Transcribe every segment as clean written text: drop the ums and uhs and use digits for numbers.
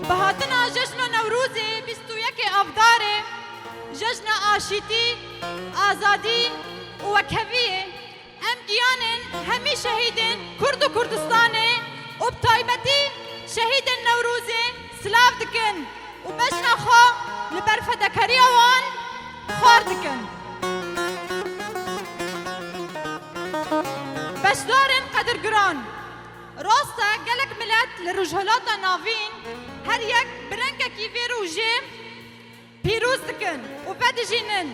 بهاتنا جشن نوروزی 21 افدار جشن آشتی آزادی و وکویه ام گیانن همی شهیدن کرد و کردستانه و بطایبتی شهید نوروزی سلاف دکن و بجن خو لبرفدکری وان خوار دکن بشدارن قدرگران راستا گلک ملت لرجهلاتا ناوین هر یک برنگکی وی روژه پیروز دکن و بدجینن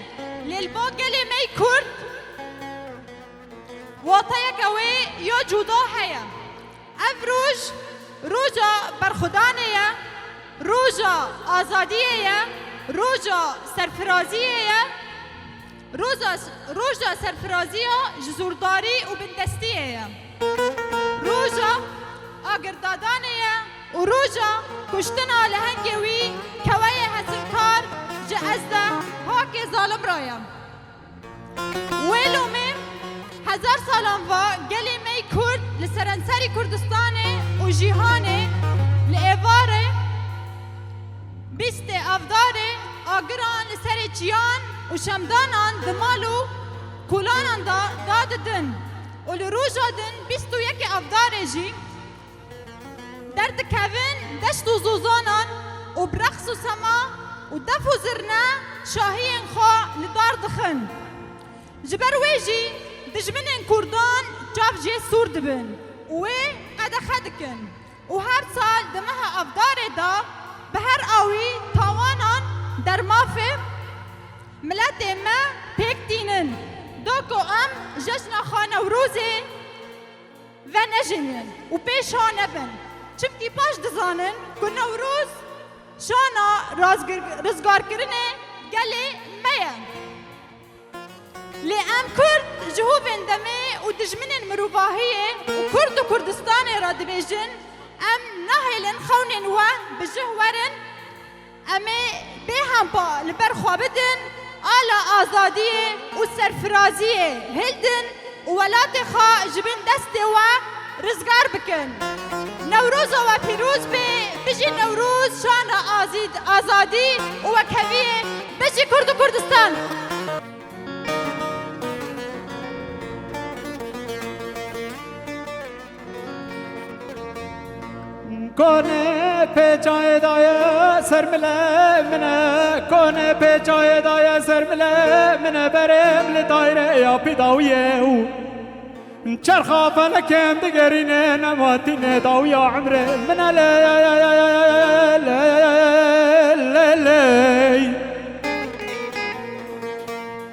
للبو گلی می کرد واتا یک اوی یا جدا هیا اف روژا برخودانه روژا آزادیه روژا سرفرازیه روژا سرفرازیه جزورداری و بندستیه روژا آگردادانه و روژا کشتنا لهنگوی کوای حسنکار جازده هاک ظالم رایم ویلومه 1000 سالان و گلی می کرد لسرانسری کردستانه و جیهانه لئیواره بیست افداره آگران لسر چیان و شمدانان دمالو کولانان داددن و لروژا دن 21 افداره جی درد کوین دشت و زوزانان و برقص و سما و دف و زرنا شاهین خوا لدار دخن جبر ویجی دجمنن کردان جاف جی سور دبن و قد خدکن و هر سال دمها افدار دا به هر آوی تاوانان در مافه ملت ما پیک دینن دوکو ام جشن خانه و روزه و نجنن و پیش ها نبن چفتی پاش دزانن که نوروز شانا رزگار کرنه گله میم لی ام کرد جهوب اندمه و دجمنن مروباهیه و کرد و کردستان را دبیجن ام نهلن خونن و بجهورن امه بیهم با لبرخوابدن آلا آزادیه و سرفرازیه هلدن و ولات خواه جبن دسته و رزگار بکن نوروز و پیروز بجی نوروز شان آزادی و وکویه بجی کرد و کردستان کونه پیچای دای سرمله منه کونه پیچای دای سرمله منه برم لدایره یا پیداویه او چرخا فلکم دگرینه نماتینه داویا عمره منه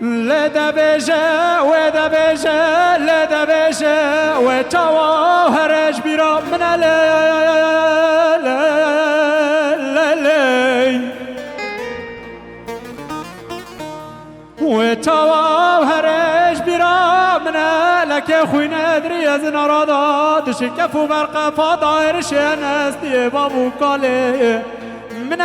لدا بيجا ودا بيجا لدا بيجا وتوا هرج بيرا من وتوا هرج بيرا من لك خوينا دري ازنا رادا تشكفوا برقه فضاير شناس دي بابو قالي من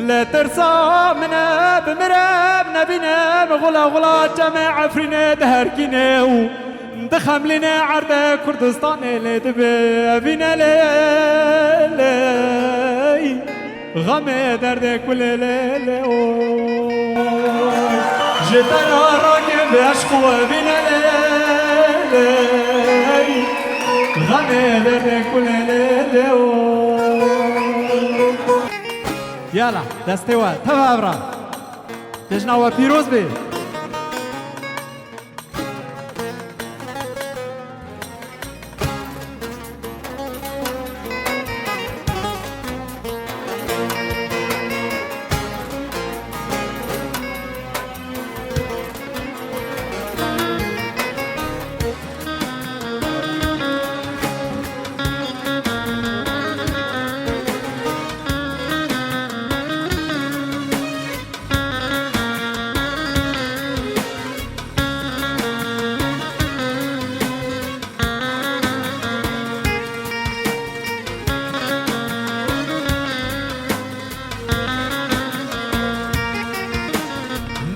لا ترسى منا بمراب نبينا غلا جمع عفرنا دهركنا دخم لنا عرض كردستان لدبي بينا لي غم درد كل ليلة جتنا راكب عشق بينا لي غم درد كل ليلة يلا دستوا تفابرا تجنا وفيروز بي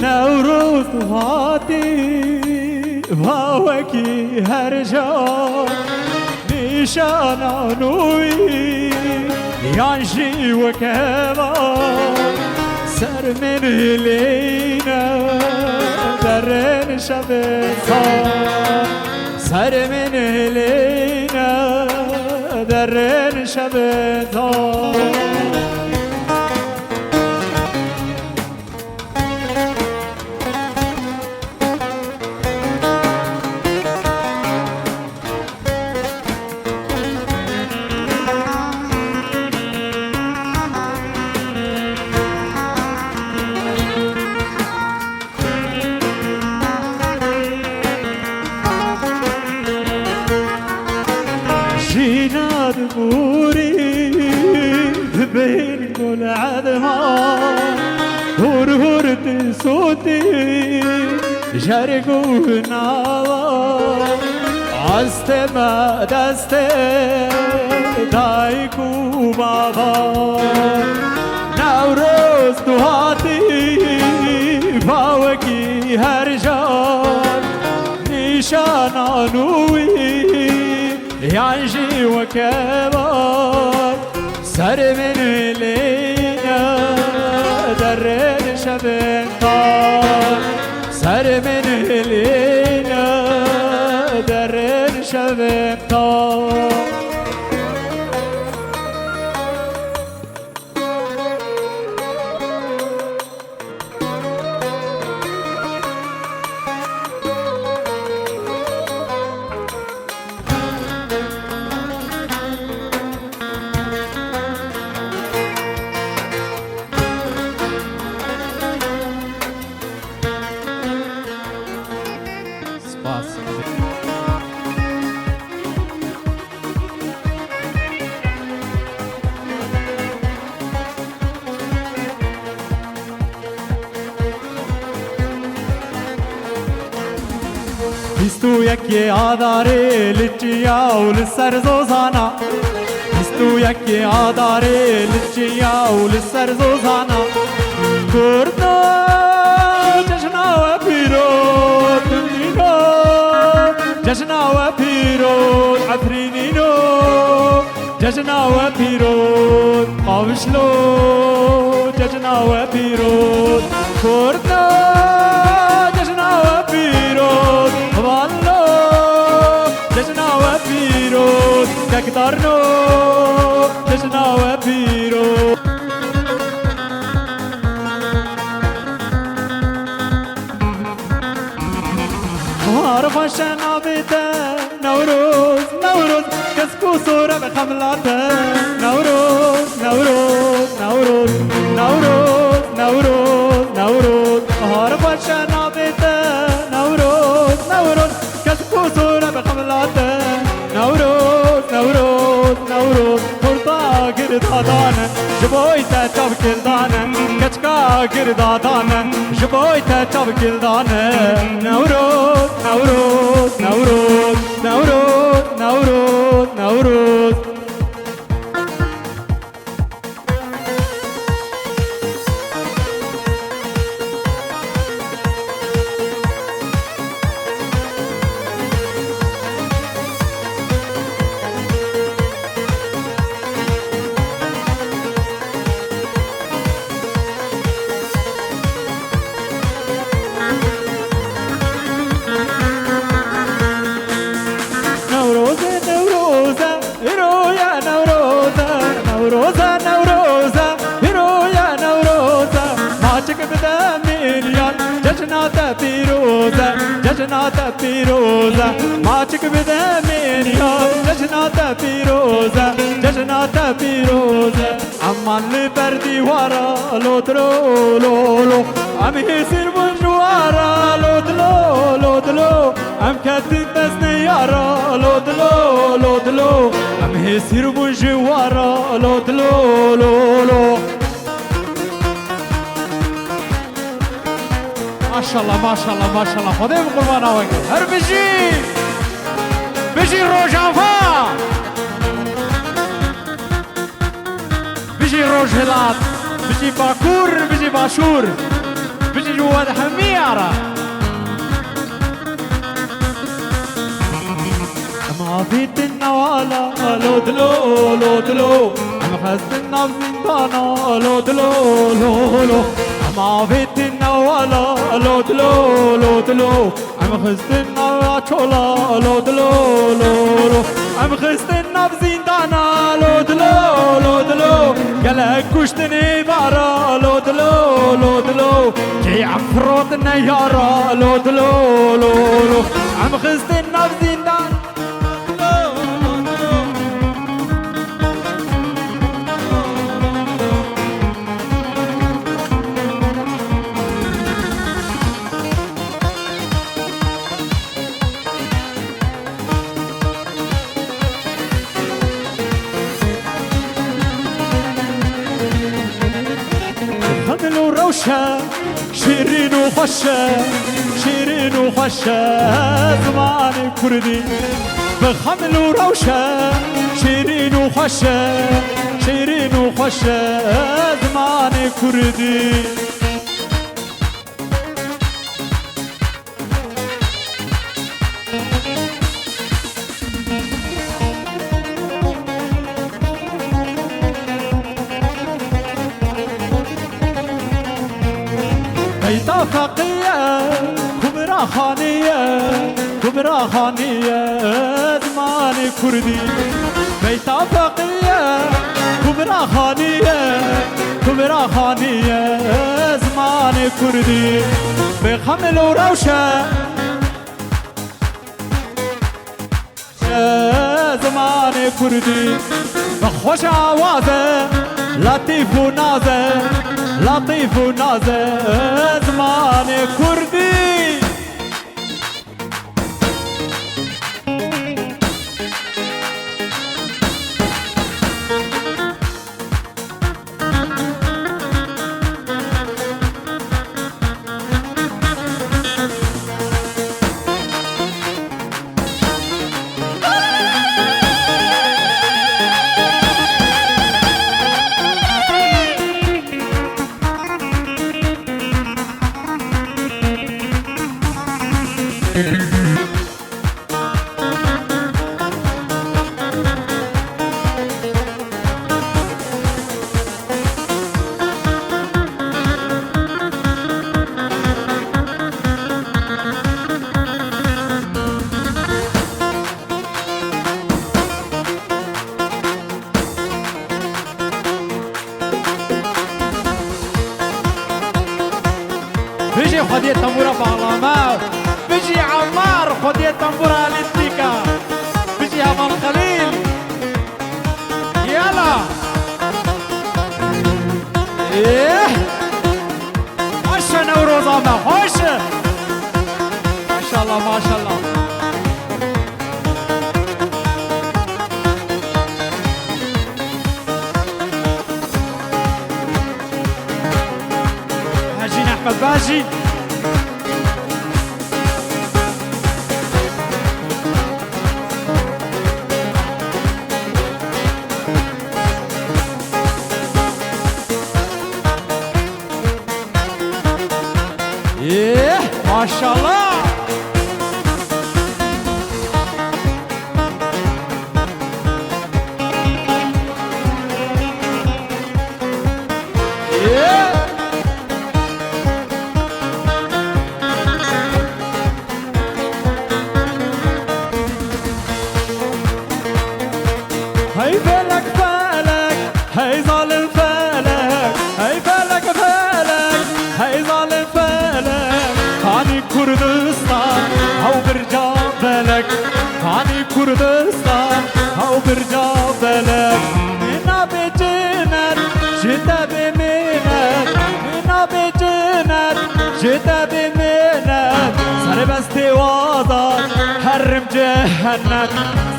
نوروز هاتي باوکی هر جا نشانانوی یانشی و کبا سر من لینا درن شبتا سر من لینا درن شبتا جينا دبوري بين كل عدما هور هور صوتي جاركو ناوا عست ما دست دايكو بابا نوروز دوهاتي باوكي هرجان نشانانوي يعجي وكبار سر من لينا درن شبنطار سر من لينا درن شبنطار Bistu yaki adare lichiya ul sarzozana Bistu yaki adare lichiya ul sarzozana Kurda jashna wa pirot nino jashna wa pirot afrinino jashna wa pirot qawshlo jashna wa pirot Kurda jashna wa pirot والله جشنا وبيروت كقدرنا جشنا وبيروت عارف عشان عبيته نوروز نوروز كسكو صورة بخملاته نوروز نوروز نوروز نوروز نوروز نوروز عارف عشان عبيته نوروز نوروز كسكو صورة بخملاته نوروز نوروز نوروز فرطا قردادانا جبويته تاب كردانا كشكا قردادانا جبويته تاب كردانا نوروز نوروز نوروز نوروز نوروز نوروز نوروزة نوروزة هيرويا نوروزة ماچك بدمينيان جشناتا بيروزة جشناتا بيروزة ماچك بدمينيان جشناتا بيروزة جشناتا بيروزة امان لبردي ورا لودرو لولو ام يسير بنجوارا لودلو لودلو ام كاتب بسني يارا لودلو لودلو ام يسير بنجوارا لودلو لولو ما شاء الله ما شاء الله ما شاء الله خديم قربان اوقي هر بيجي روجانفا بيجي روجهلات بيجي باكور بيجي باشور بيجي جواد حميارة ما فيت النوالا لو دلو لو دلو عم خست النبض زندانا لو دلو لو لو ما فيت النوالا لو دلو لو دلو عم خست النبض چولا لو دلو لو لو عم خست النبض زندانا لو دلو لو دلو قلق كشتني بارا لو دلو لو دلو كي عفروت النيارة لو دلو لو لو عم خست النبض زندانا خمل وروشة شيرين وخشة شيرين وخشة زماني كردي بخمل وروشة شيرين وخشة شيرين وخشة زماني كردي بيتا فقية كبرى خانية كبرى خانية زماني كردي بيتا فقية كبرى خانية كبرى خانية زماني كردي بخمل وروشة زماني كردي بخوش عوازة لطيف ونازة لطيف ونازة زماني كردي بيجي خدي التنبورة بعلامة بيجي عمار خدي التنبورة للتيكا بيجي همان خليل يلا ايه عشا نوروزا ما خوش ما شاء الله ما شاء الله هاجين احمد باجي ما شاء الله هاي فلك فلك هاي ظالم فلك هاي فلك فلك هاي ظالم فلك هاني كردستان هاو برجا بلك هاني كردستان هاو برجا بلك منا بجنت جدا بمنت منا بجنت جدا بمنت سر بستي وضع حرم جهنم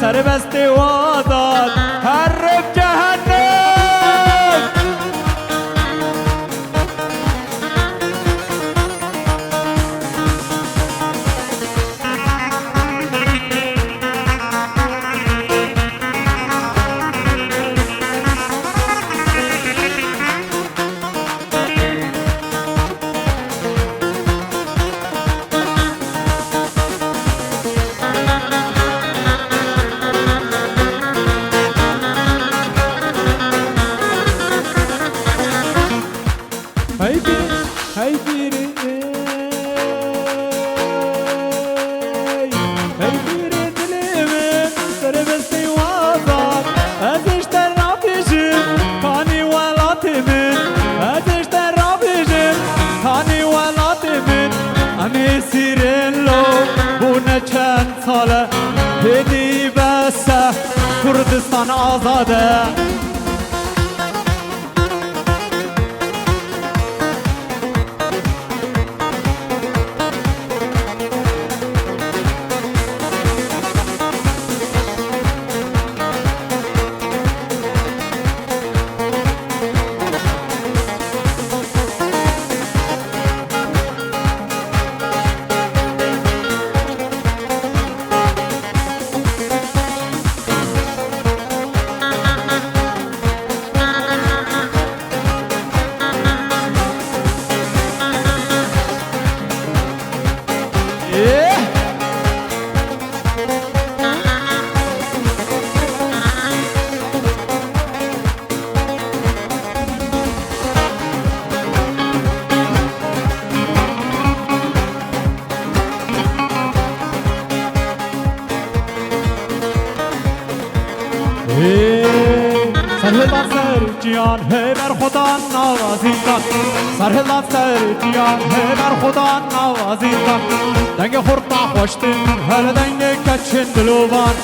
سر بستي وضع حرم جهنم هدی بس کردستان آزاده سرهلان سر جیان ہے بر خدا نوازی کن سرهلان سر جیان ہے بر خدا نوازی کن دنگ خورتا خوشتی من هل دنگ کچین دلوان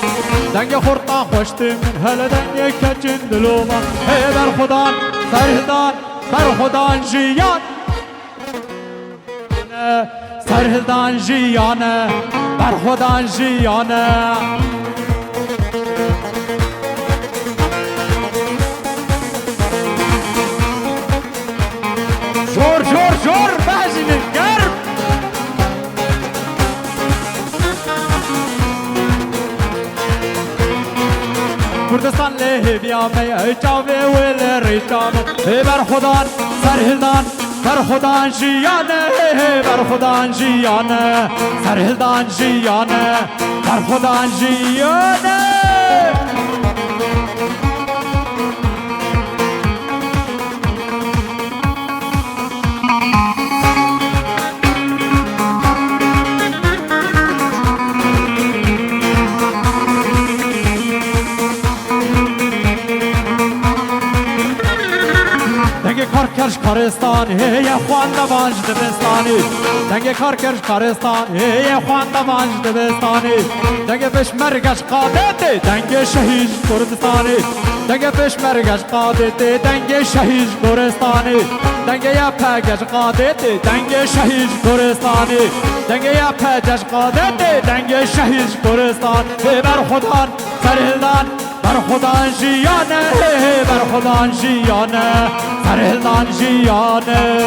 دنگ خورتا خوشتی من هل دنگ کچین دلوان ہے بر خدا سرهلان بر خدا جیان سرهلان جیان بر خدا جیان جور جور جور بازین گرم کردستان له بیامه ایچاوه ول ریچامه بر خدان سرهلدان بر خدان جیانه بر خدان جیانه سرهلدان جیانه بر خدان جیانه کارکرش کارستان هی خوان دوانج دبستانی دنگ کارکرش کارستان هی خوان دوانج دبستانی دنگ پشمرگش قادت دنگ شهید کردستانی دنگ پشمرگش قادت دنگ شهید کردستانی دنگ یا پگش قادت دنگ شهید کردستانی دنگ یا پگش قادت دنگ شهید کردستان بر خدان سرهلدان بر خدان جیانه بر خدان جیانه سرهلدان جیانه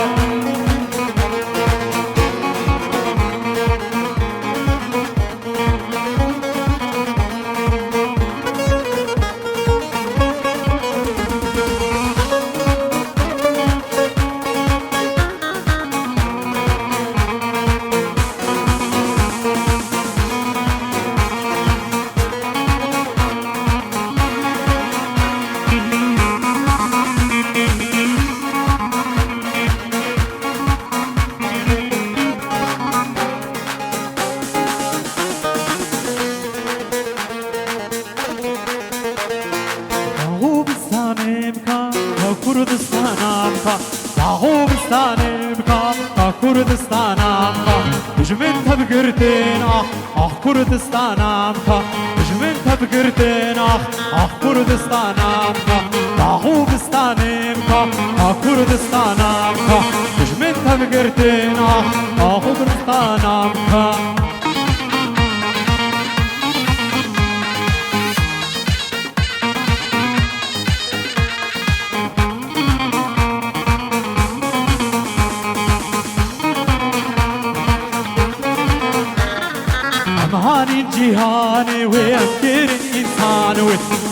کردستانم کا داغوبستانم کا کردستانم کا جمن تبگرتین آخ کردستانم کا جمن تبگرتین آخ کردستانم کا داغوبستانم کا کردستانم کا جمن تبگرتین آخ کردستانم کا أمان الجهان وأمكر الإنسان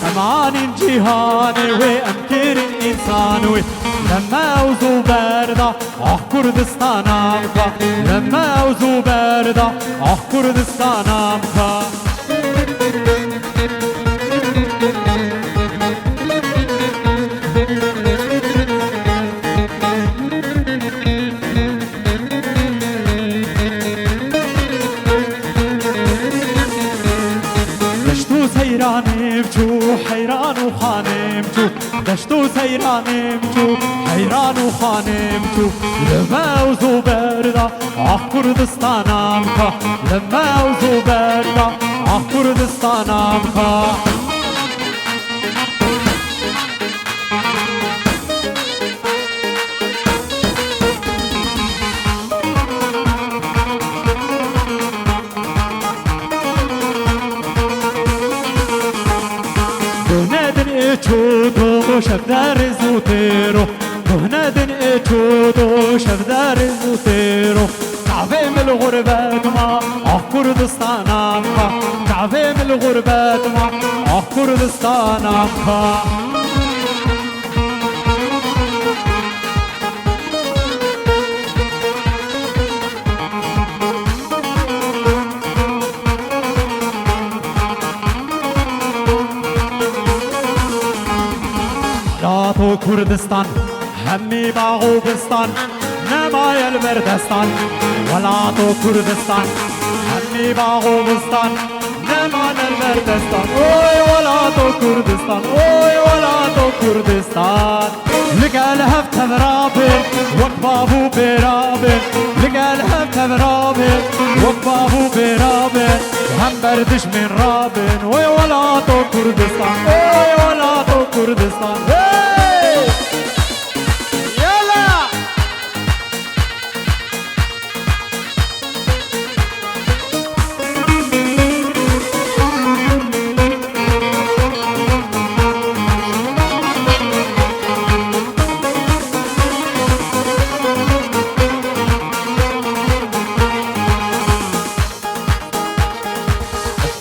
أمان الجهان وأمكر الإنسان لما أوزو باردة كردستان أمكا لما أوزو باردة كردستان أمكا حيرانم جو حيران وخانم جو دشتو سيرانم جو حيران وخانم جو لما وزو بردا كردستانم كا لما وزو بردا آه کردستانم کا چودو شب در زوترو مهندن چودو شب در زوترو تعبه من الغربت ما آه کردستانم کا تعبه من الغربت ما آه کردستانم کا تو کردستان همی باغوبستان نمای البردستان ولا تو کردستان همی باغوبستان نمای البردستان اوی ولا تو کردستان اوی ولا تو کردستان لقال هفت مرابل وقبابو برابل لقال هفت مرابل وقبابو برابل هم بردش من رابن اوی ولا تو کردستان اوی ولا تو کردستان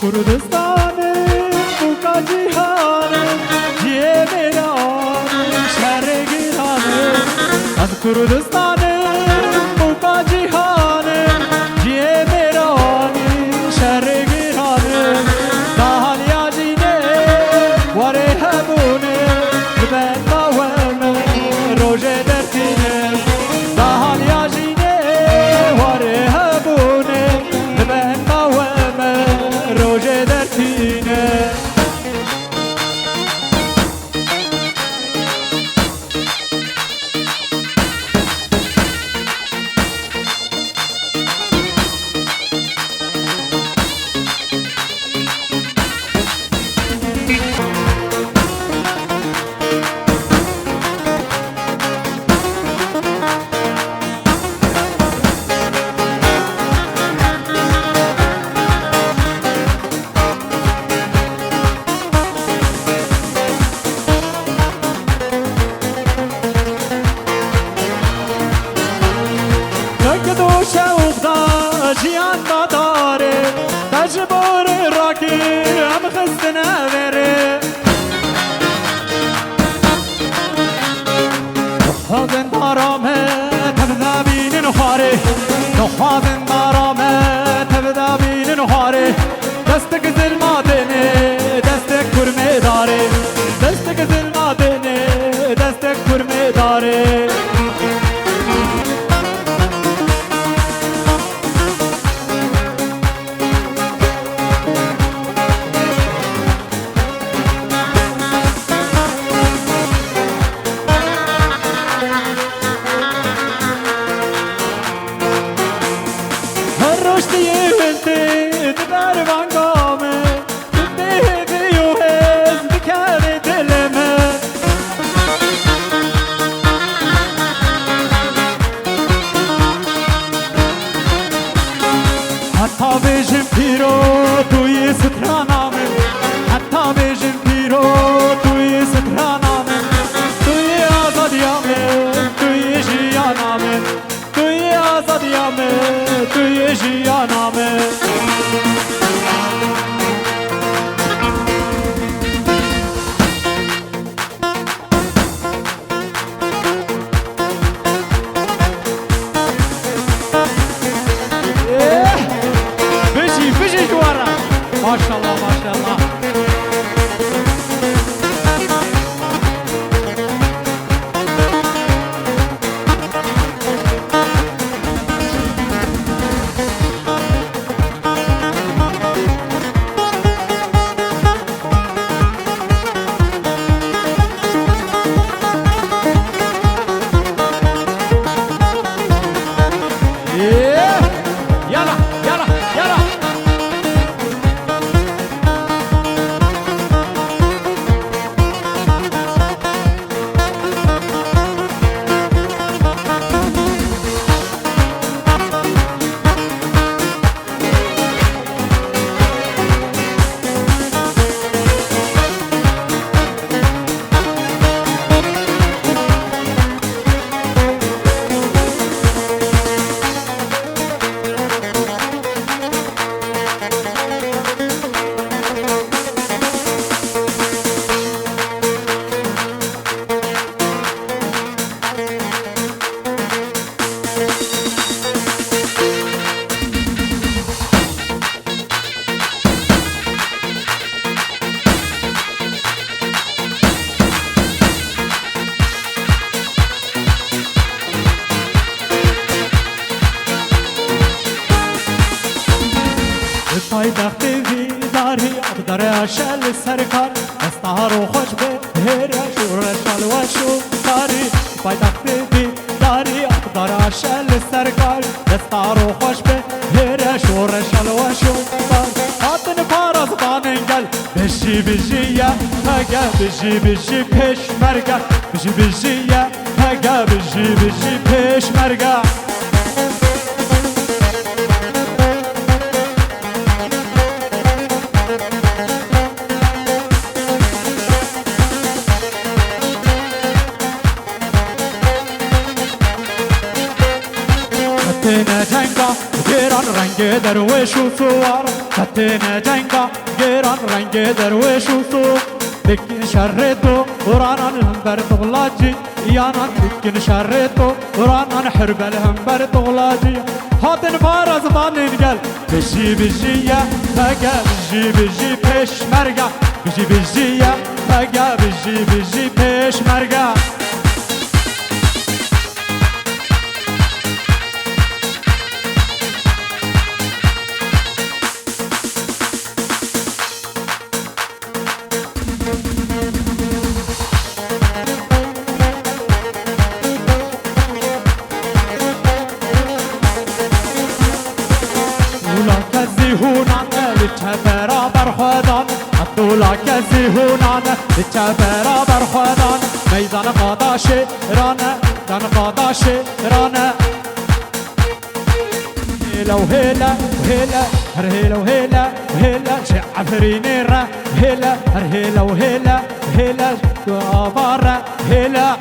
کردستان بوکا جیهان جیه میران شهر گیران از کردستان بوکا جیهان جیه میران شهر گیران دهان یاجینه واره همونه ببین باوم روژه درتینه دهان یاجینه واره همونه ببین باوم روژه درتینه جیان داره تجبور راکی هم خسته نوره نخوازن دارامه تبدا بینن خواره نخوازن دارامه تبدا بینن خواره دستک ظلماتنه دستک کرمه داره دستک ظلماتنه دستک کرمه داره شل سرکار استارو خوش به هر شورشال و شوکاری پایتخت بی داری اقدار شل سرکار استارو خوش به هر شورشال و شوکار هاتن پاراز باننگل بشی بشیه هگه بشی بشی پیش مرگه بشی بشیه هگه بشی بشی پیش مرگه خطينا جنگا گیران رنگ درویش و سوار خطينا جنگا گیران رنگ درویش و سوار دکن شرطو ورانان همبر تغلاجي يانان دکن شرطو ورانان حربل همبر تغلاجي هاتن فارز باننگل بشي بشيا فقا بشي بشي پیش مرگا بشي بشيا فقا بشي بشي پیش مرگا برابر خدان عبدالله کسی هونانه بچه برابر خدان میدان قادا شیرانه دان قادا شیرانه هیلا و هیلا و هیلا هر هیلا و هیلا و هیلا شعفرینی را هیلا هر هیلا و هیلا و هیلا دواباره هیلا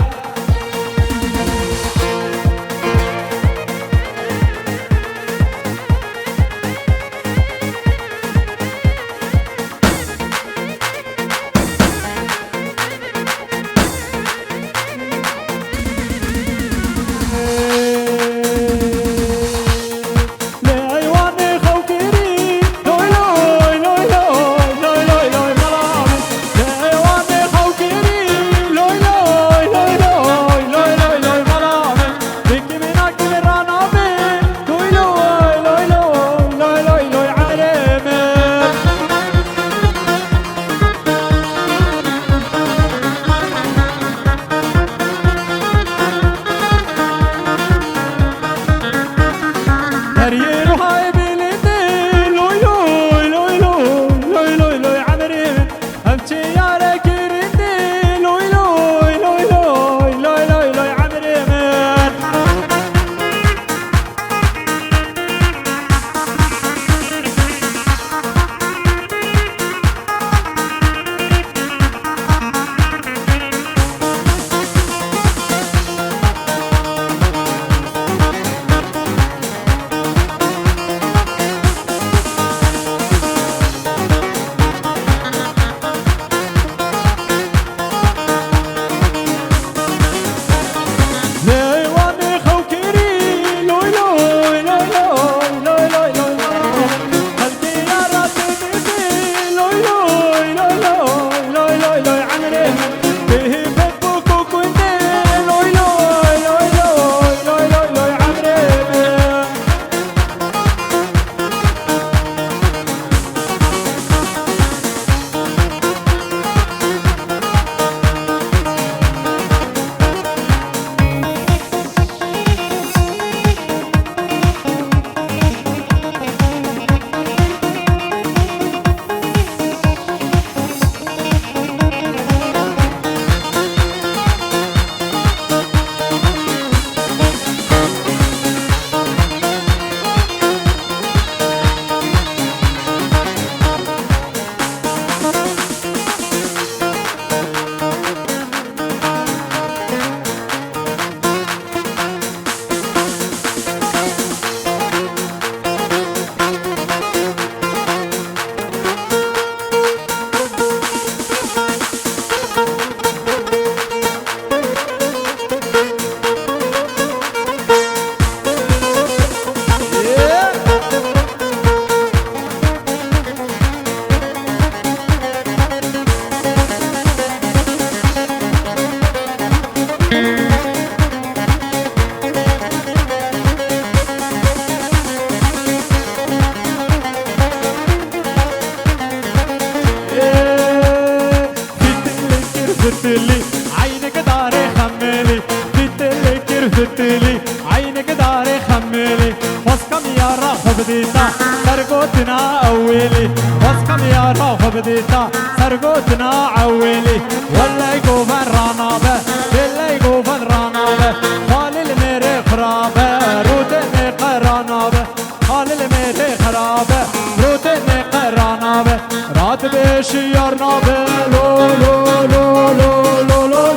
كرفتلي عينك داري خملي فتلي كرفتلي عينك داري خملي واسكم يا راح بديتا سرقوتنا أولي واسكم يا راح بديتا سرقوتنا عولي ولا يقوفن رانابه ولا يقوفن رانابه خالي الميري خرابه رودني قرانابه خالي الميري خرابه رودني قرانابه رات بيشي يرنابه لو لو لو لو لو لو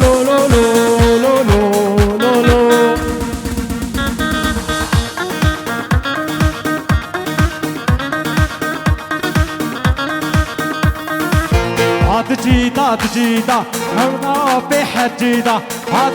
لو لو لو لو لو لو تجيدا تجيدا عونا بحجيدا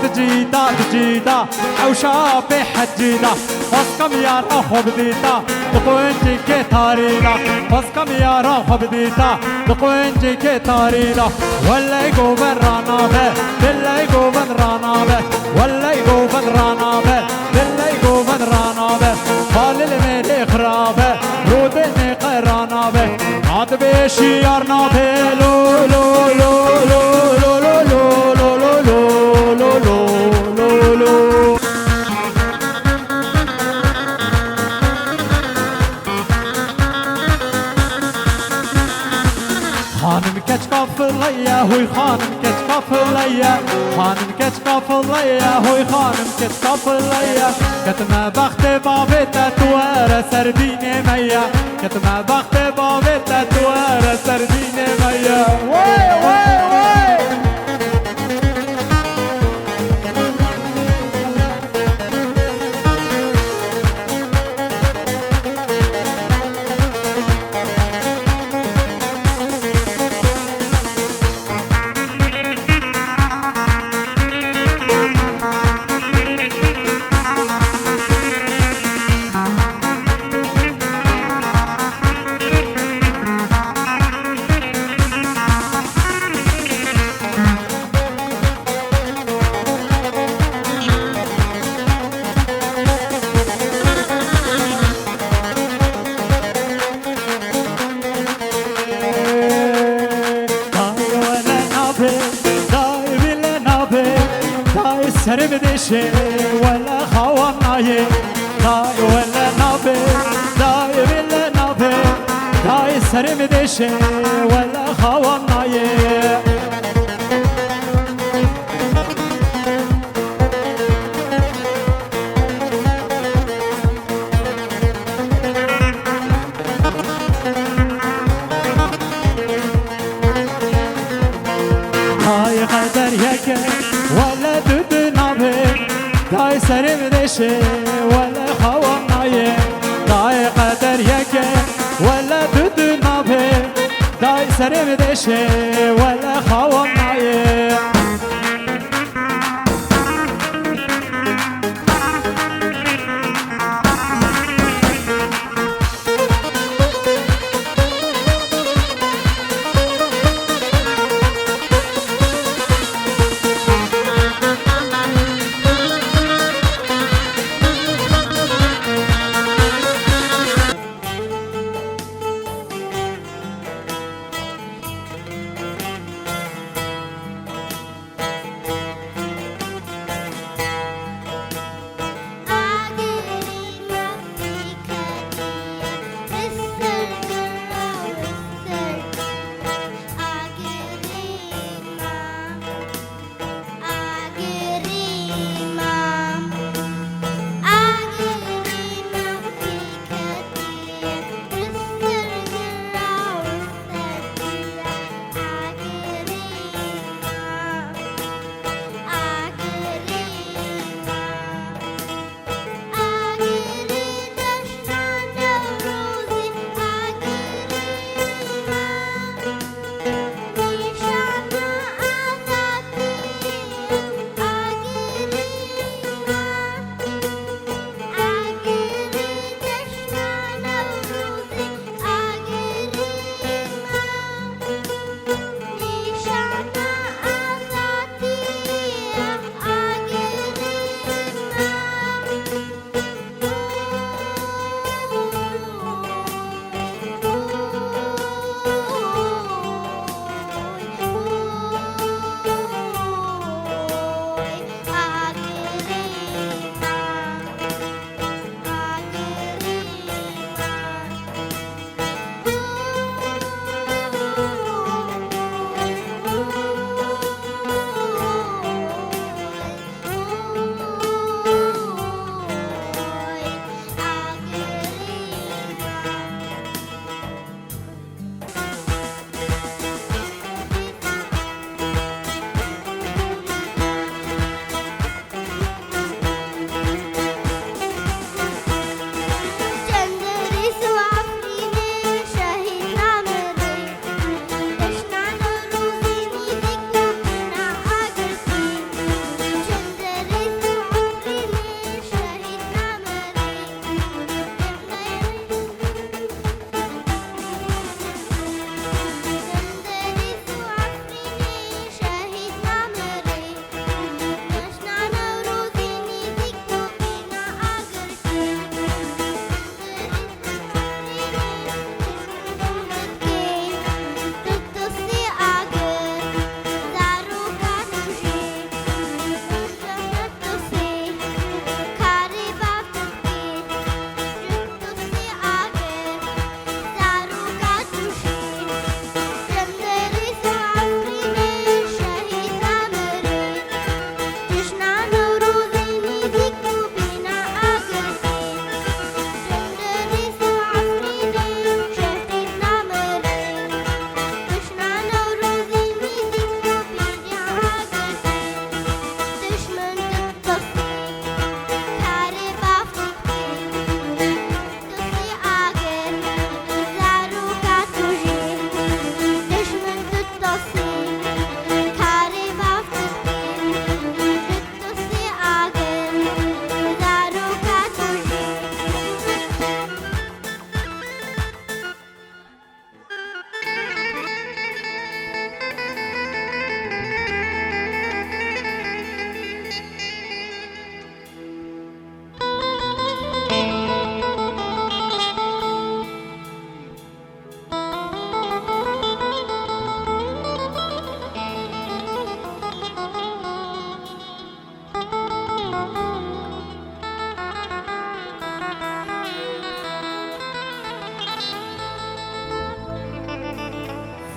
تجيدا تجيدا عوشا بحجيدا فاسكم يا روح بديتا تقوينجي كتاريدا فاسكم يا روح بديتا تقوينجي كتاريدا ولا يقوبن رانابه ولا يقوبن رانابه ولا يقوبن رانابه ولا يقوبن رانابه قال الميري خرابه رودني قرانابه عاد بيشي يرنابه لو لو لو لو لو لو لو لو لو لو لو لو خانم كتكاف ليا هوي خانم كتكاف ليا خانم كتكاف ليا هوي خانم كتكاف ليا كتما بخت بابتا توارا سرديني ميا كتما بخت بابتا توارا سرديني ميا واي واي واي سر بدشه ولا خواناي داي ولا نابي داي ولا نابي داي سر بدشه ولا خواناي داي قدر يك ولا داي سرم دشه ولا خواناي داي قدر يك ولا ددنابه داي سرم دشه ولا خواناي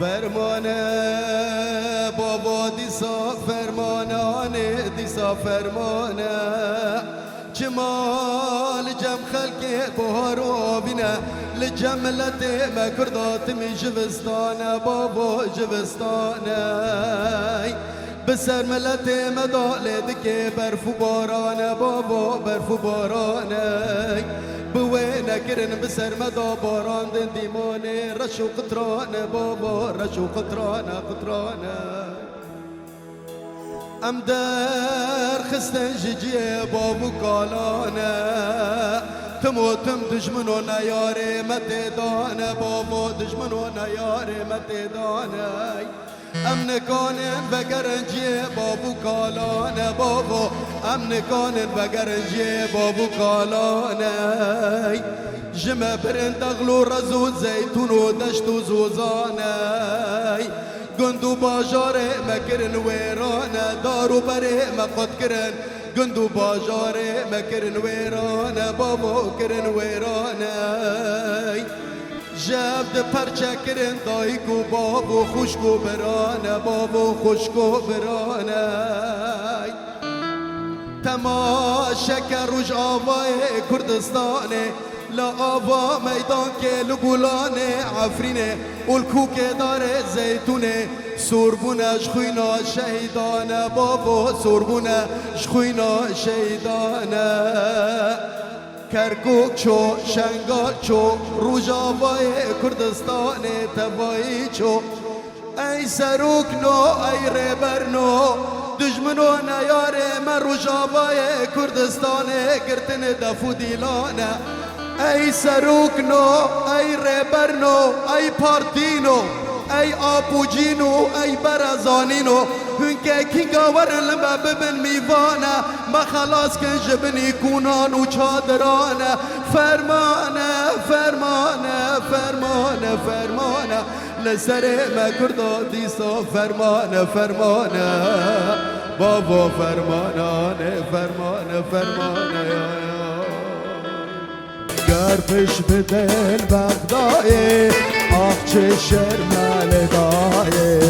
فرمانه بابا دیسا فرمانانه دیسا فرمانه جمال جم خلق بهار و آبینه لجملت مکردات می جوستانه بابا جوستانه بسر ملت مدالد که برف و بارانه بابا برف و بارانه بوی نکرن بسر مدا باران دن دیمانه رش و قطرانه بابا رش و قطرانه قطرانه ام در خستن جیجی بابو کالانه تموتم دشمنو نیاره متدانه بابا دشمنو نیاره متدانه ام نکانن و گرنجی بابو کالانه بابا ام نکانن و گرنجی بابو کالانه جمع برند اغلو رزو زیتون و دشت و زوزانه گندو باجاره مکرن ویرانه دارو بره مقد کرن گندو باجاره مکرن ویرانه بابا کرن ویرانه جبد پرچه کرن دایکو بابو خوشکو برانه بابو خوشکو برانه تماشک روش آوای کردستانه لا آوا میدان که لگولانه عفرینه الکو که داره زیتونه سربونش خوینا شهیدانه بابا سربونش خوینا شهیدانه کرکوک چو شنگال چو روجاوای کردستان تبایی چو ای سروک نو ای ریبر نو دجمنو نیاره من روجاوای کردستان گرتن دفو دیلانه ای سروک نو ای ریبر نو ای پارتینو ای آپوجینو ای برزانینو هنکه کینگاور لما ببن میوانه ما خلاص کن جبنی کونان و چادرانه فرمانه فرمانه فرمانه فرمانه لسر ما کردا دیسا فرمانه فرمانه بابا فرمانانه فرمانه فرمانه گرفش بدل بغدای آخ چه شرمل دای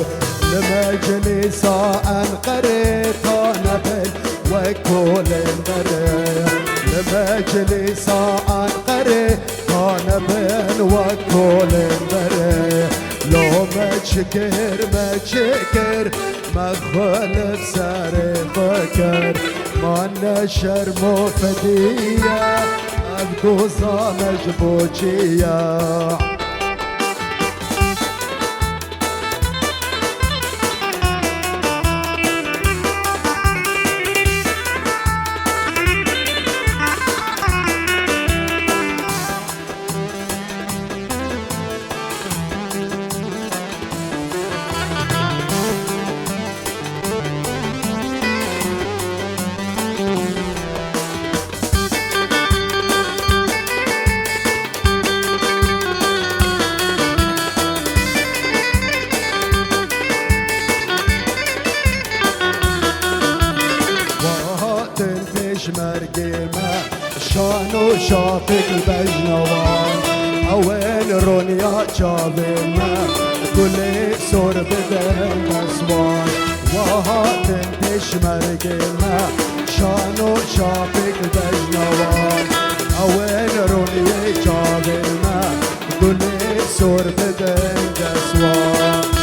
لمجلسا انقره تا نبل و کولن بره لمجلسا انقره تا نبل و کولن بره لو مچکر مخالف سر فکر من شرم و فدیه ابدوزا مجبوچیه مرقمة شانو شافق بجنوان اوين رونيا جابنا كل سور بدن اسوان وهاتن تش مرقمة شانو شافق بجنوان اوين رونيا جابنا كل سور بدن اسوان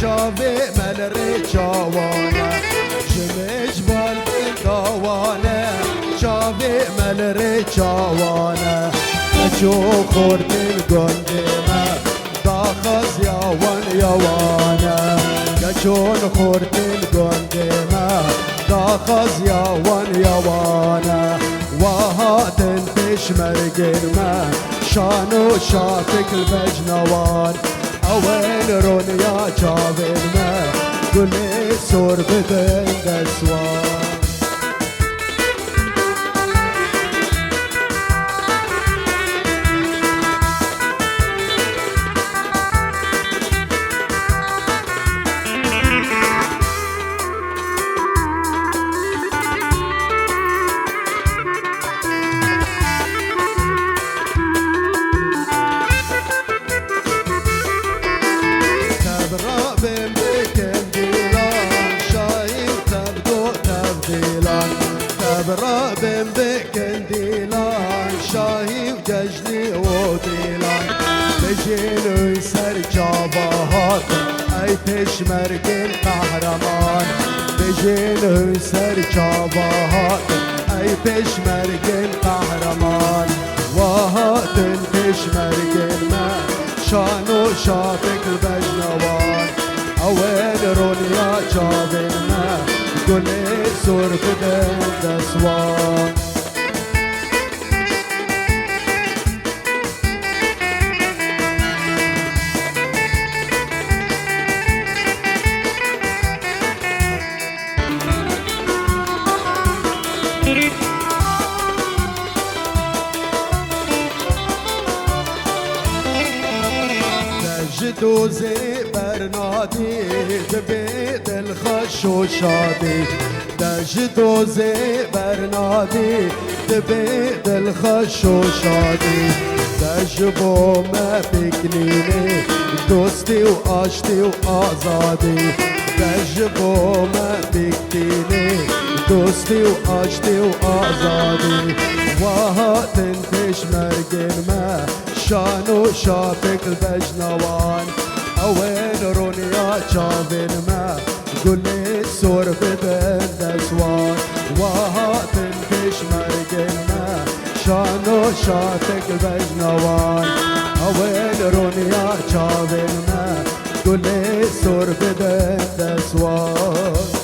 چاوه ملره چاوانه شمش بال داوانه چاوه ملره چاوانه اچو خوردن گنده ما داخز یاوان یاوانه کچون خوردن گنده ما داخز یاوان یاوانه وهاتن پشمرگن ما شانو شافک البجنوان اوين رونيا جابنا قولي سور بدن دسوان برابن بكنديلان شاهي وججلي وديلان بجيلو يسر جابهات اي تشمرق القهرمان بجيلو يسر جابهات اي تشمرق القهرمان وهات تشمرق الماء شانو شافك البجنوان اوين رونيا جاب الماء قولي سور بدن دسوان دجدو زي برنادي ببيت الخشوشادي دجدو زي برنادي ببيت الخشوشادي دجبو ما بكنيني دوستي وعشتي وآزادي دجبو ما بكنيني دوستي وعشتي وآزادي وهات انتش مرقن ما شانو شافك البجنوان اوين رونيا شافن ما قولي سور بدن دسوان وهات انتش مرقن ما شانو شافك البجنوان اوين رونيا شافن ما قولي سور بدن دسوان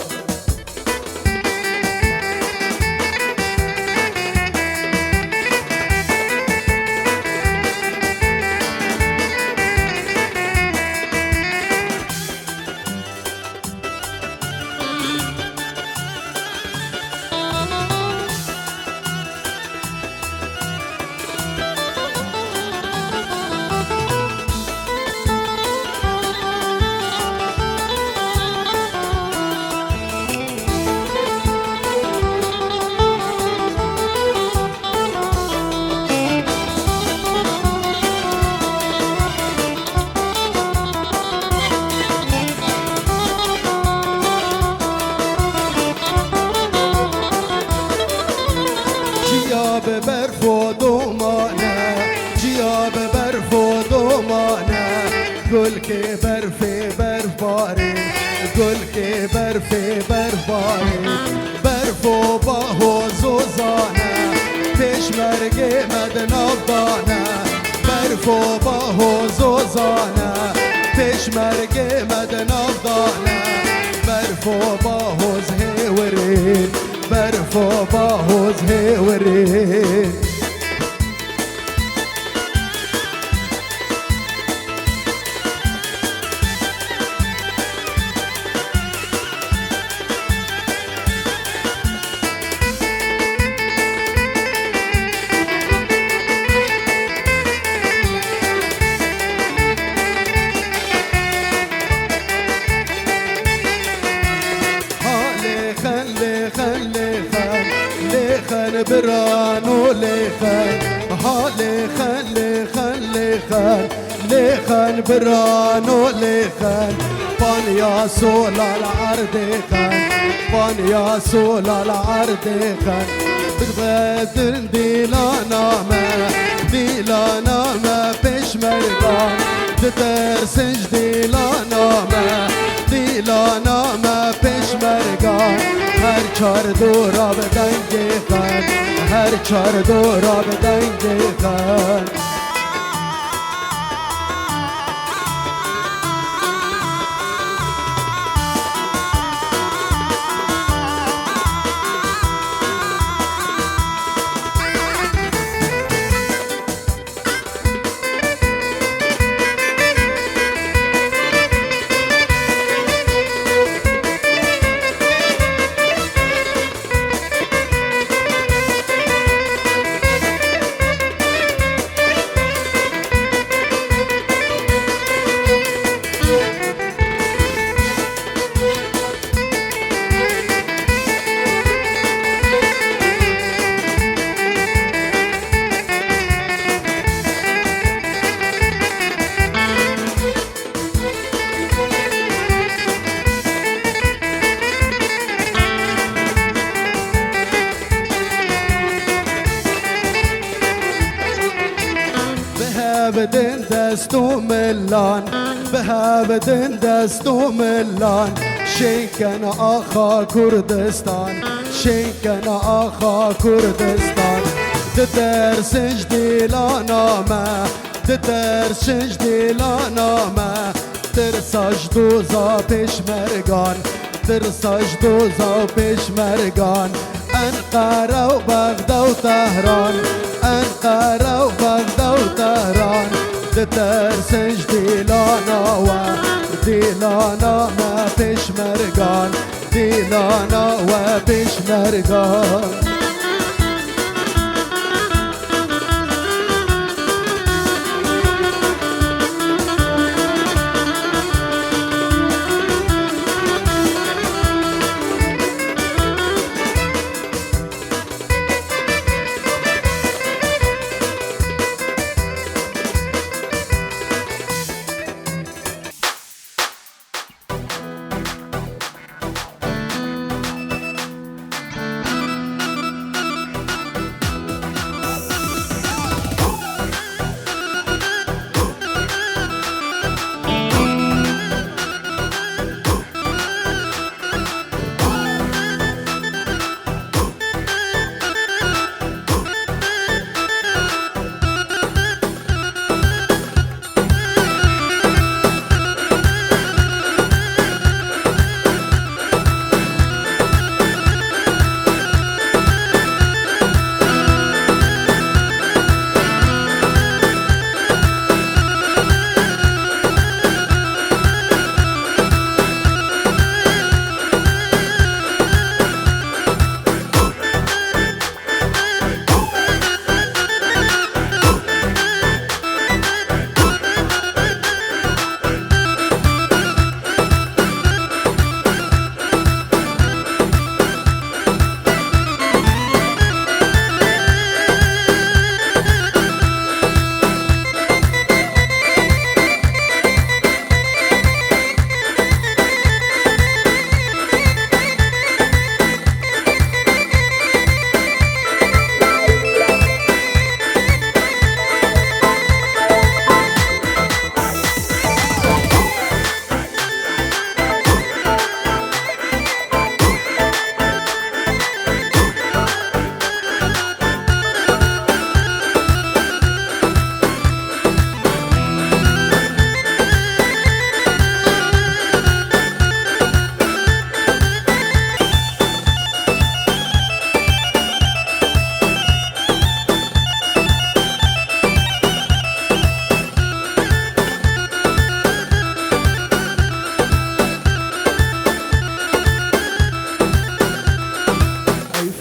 قل كي برفي برفاري قل كي برفي برفاري برفو باهو زوزانا پیش مرگی مدنافدانا برفو باهو زوزانا پیش مرگی مدنافدانا برفو باهو زهورين برفو باهو زهورين برانو لخن حالي خن برانو لخن بان يا سول العرض خن بان يا سول العرض خن بغدر ديلانا ما بيش مرقان تترسج ديلانا ما بيش مرقان هر چار دورا بدنگی خن هر چار دورا بدنگی خن بدن دستو ملان بها بدن دستو ملان شنكن آخا كردستان شنكن آخا كردستان تتر سجدي لانامه تتر سجدي لانامه ترساج دوزا پشمرگان ترساج دوزا پشمرگان انقره و بغدا و تهران انقره و بغدا و تهران دتر سنج دیلانا و دیلانا ما پشمرگان دیلانا و پشمرگان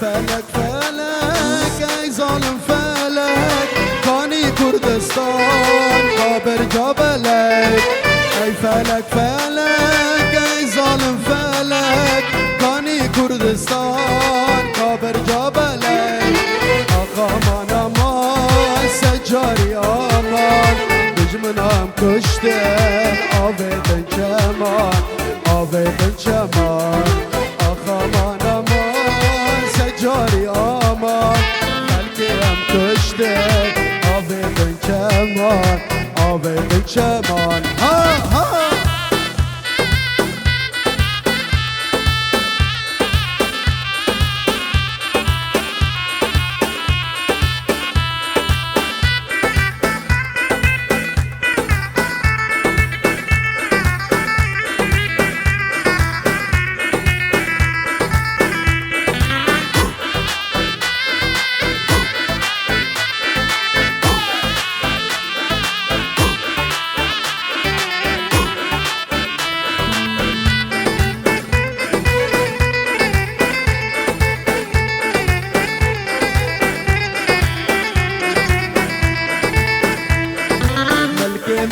فلك فلك ای ظالم فلک کانی کردستان قابر جبلک ای فلک فلک ای ظالم فلک کانی کردستان قابر جبلک آقا من امان سجاری آمان دجمنم کشتن آویدن چمان آویدن چمان آقا من امان جاری آمان بلکه هم کشته آویدن چمان آویدن چمان ها ها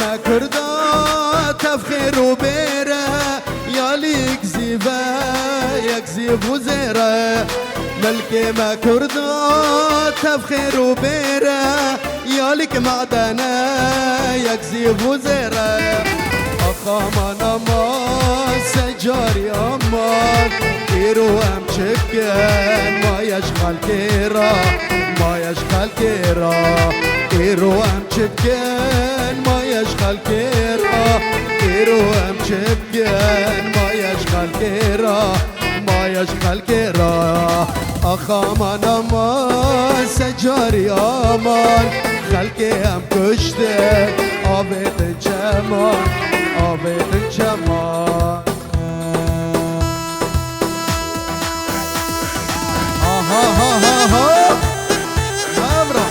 ما كردا تفخير وبيره يا ليك زيفا يكزيف وزيره ملكي ما كردا تفخير وبيره يا ليك معدنه يكزيف وزيره أخامان أمان سجاري أمان كيرو أم شكن ما يشغل كيرا ما يشغل كيرا كيرو أم شكن ما يشغل كيرا كيرو أم شكن ما يشغل كيرا ما يشغل كيرا أخامان أمان سجاري أمان خلقي أم كشتك آبید چمان آبید چمان آها ها ها ها نبرا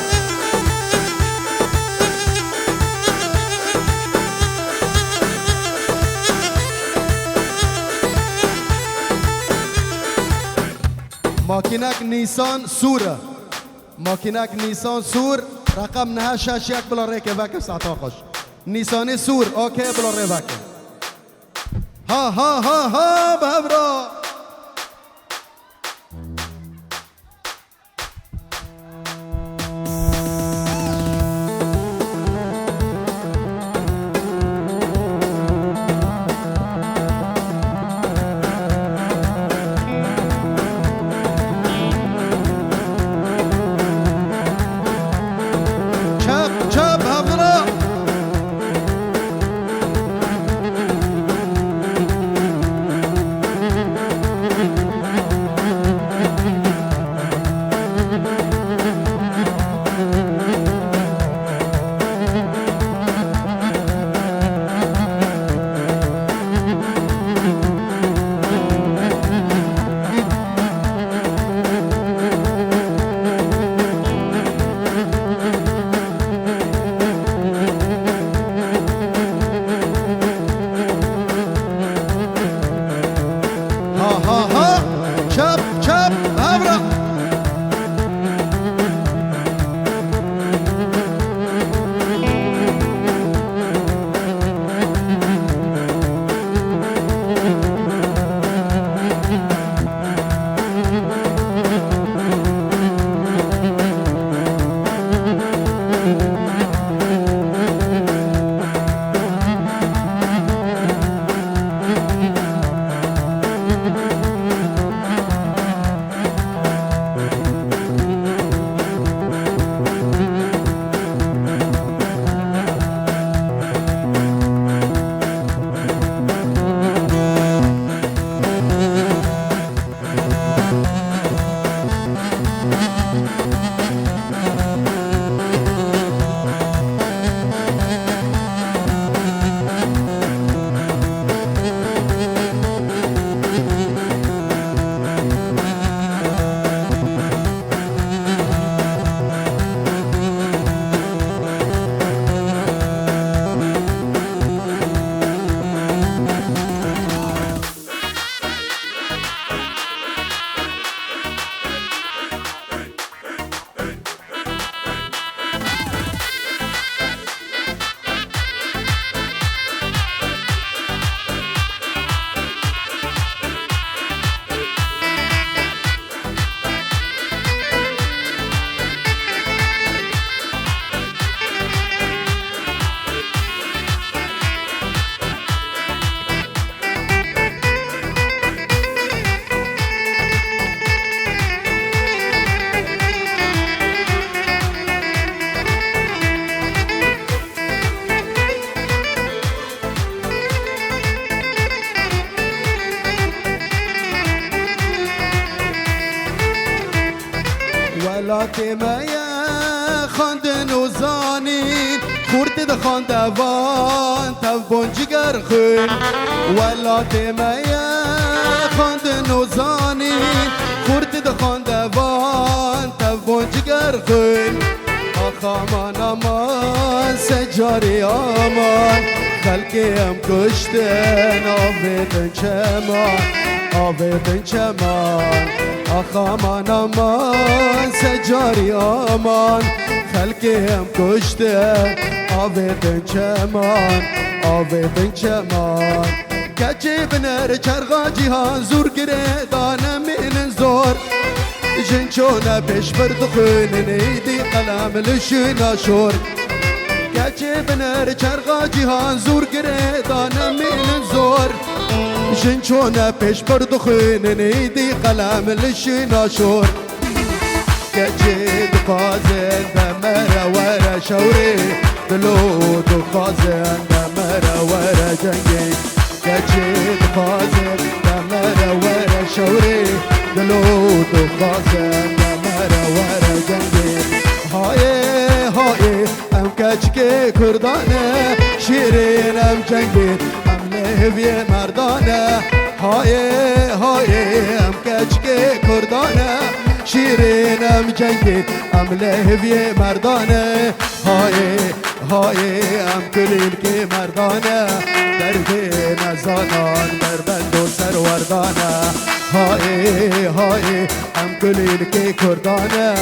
ماكينك نيسان سورة ماكينك نيسان سور رقم نه شش یک بلا ریکه وکه ساعتا خوش نیسانی سور اوکی بلا ری وکه ها ها ها ها ببرا ولاتی میا خواندن و زانین خورد دخان دوان تبون جگر خون ولاتی میا خواندن و زانین خورد دخان دوان تبون جگر خون آخامان امان سجاری امان خلقی هم کشتن آبیدن چمان آبیدن چمان آخامان امان سجاری امان خلقی هم کشته آبیدن چمان آبیدن چمان کچی بنر چرغا جیهان زور گره دانم این زور جنچونه پیش برد خون نیدی قلم لشنا شور كاتي بنر چرغا جهان زور گریدانه من زور جنچونه پیش بردخین نیدی قلم لشینا شور كجي دقازن دمر ورا شوري دلو دقازن دمر ورا جنگي كجي دقازن دمر ورا شوري دلو دقازن دمر ورا جنگي هاي هاي ام كجكي كردانه شيرين ام جنگي ام لهبي مردانه هاي هاي ام كجكي كردانه شیرین ام جنگید ام لهوی مردانه های های ام کلیل که مردانه درد نزانان بربند و سروردانه های های ام کلیل که کردانه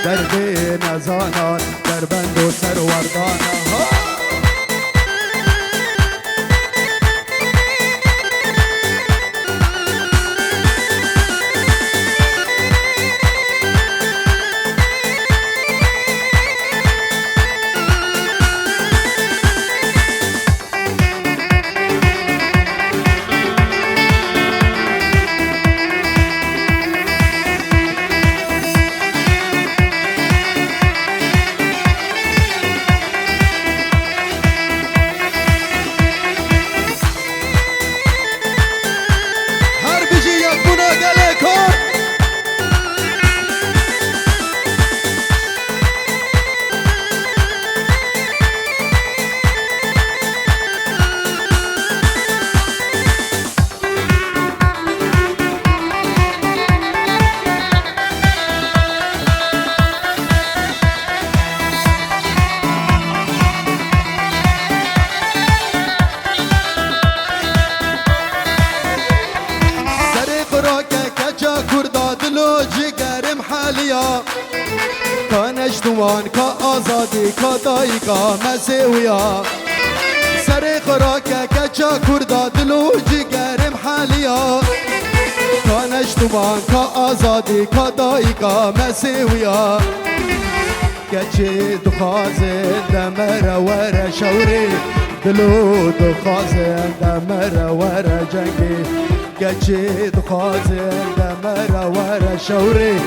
درد نزانان بربند و سروردانه كانشتوان كآزادي كدايقا مسويا سري خراكا كجا كردا دلو جگرم حاليا كانشتوان كآزادي كدايقا مسويا كجي دخازن دمر ورا شوري دلو دخازن دمر ورا جنگي كجي دخازن دمر ورا شوري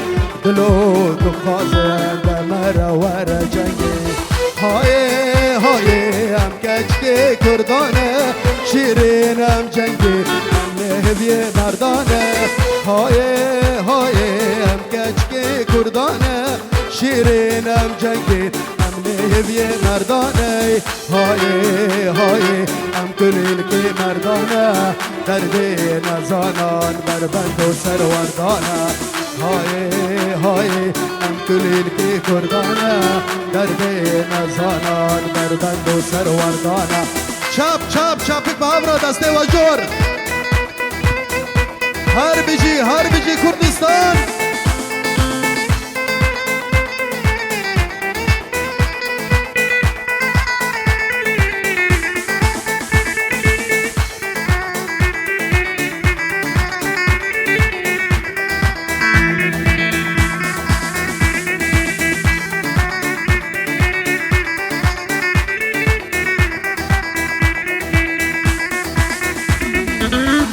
دلو دخازن دمر ورا جنگي هاي هاي ام كجكي كردانه شيرين ام جنگي ام لهبي مردانه هاي هاي ام كجكي كردانه شيرين ام جنگي ام لهبي مردانه هاي هاي ام كليل كي مردانه دردي نزانان بربند و سروردانه هاي هاي ام كليل كي كردانه دردي نزانان بربند و سروردانه چپ چپ چپک بابرا دسته و جور هر بيجي كردستان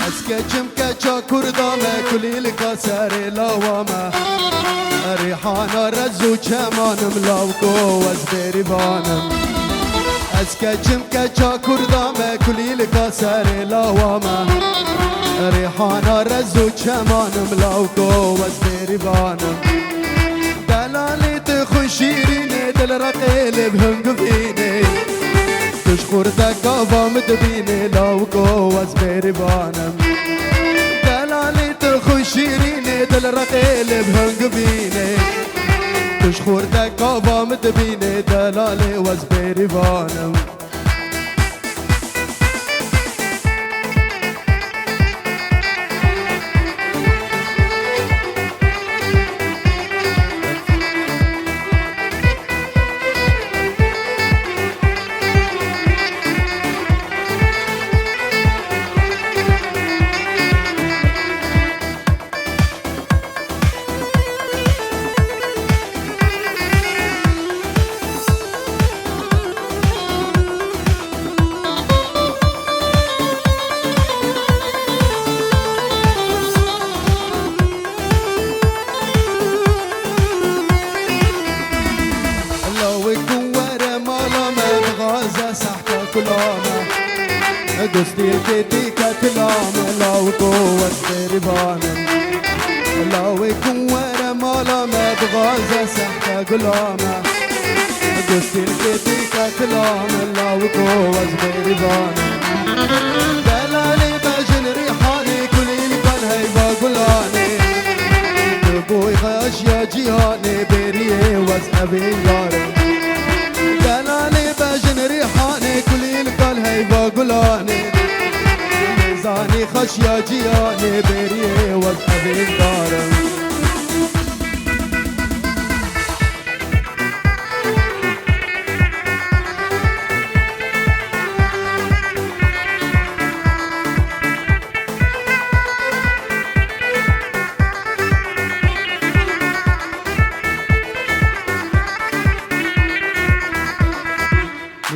اسكجم كجا كردامه كليل كسر لوامه ريحانه رزو كمان ملاوكو وزبيري بانم اسكجم كجا كردامه كليل كسر لوامه ريحانه رزو كمان ملاوكو وزبيري بانم دلالي تخشيريني دل رقيل بهنقفيني تشخورتك قافا مدبيني لوكو وزبيري بانم دلالي تخشيريني دل رقيل بهنقفيني تشخورتك قافا مدبيني دلالي وزبيري بانم كلاما دوستي الكيتي كتلاما لو قوة سربانا لو يكون ورا مالا ما بغازة سحكة قلاما دوستي الكيتي كتلاما لو قوة سربانا دلالي بجن ريحاني كل البن هيبا قلاني بوي غاش يا جيهاني بريه واسحبي ياري دلالي بجن ريحاني كل البن هيبا قلاني ميزاني خش يا جيهاني بريه واسحبي ياري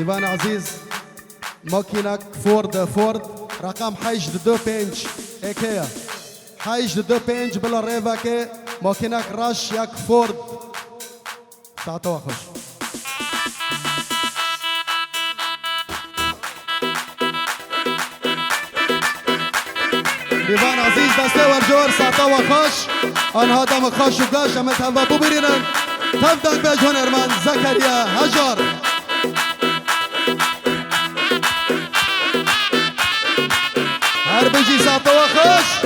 إيفان عزيز ماكينك فورد رقم حيش دو بينج هيك حيش دو بينج بلا ريفاكي ماكينك راش ياك فورد تعطوا خوش إيفان عزيز دسته ورجور ساعتوا خوش آن هذا مخاش وقاش أمت هم بابو برينن تفدق بيج هنرمان زكريا هجار بيجي ساعته وخش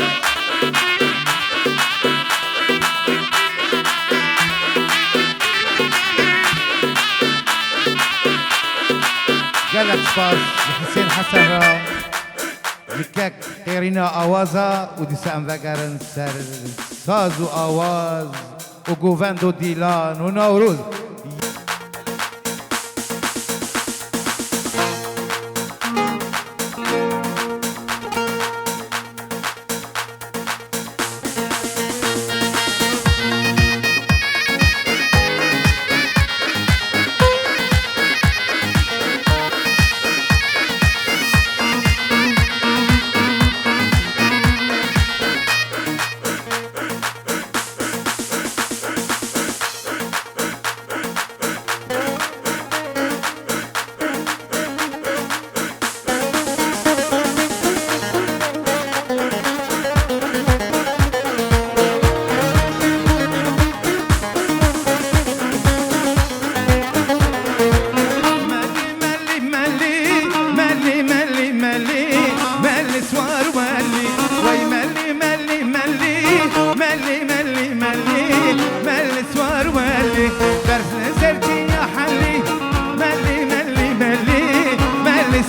قالك سباس حسين حسن لكاك غيرنا اوازا ودي سام ذكرن سر سازو اواز وجوفاندو ديلان ونوروز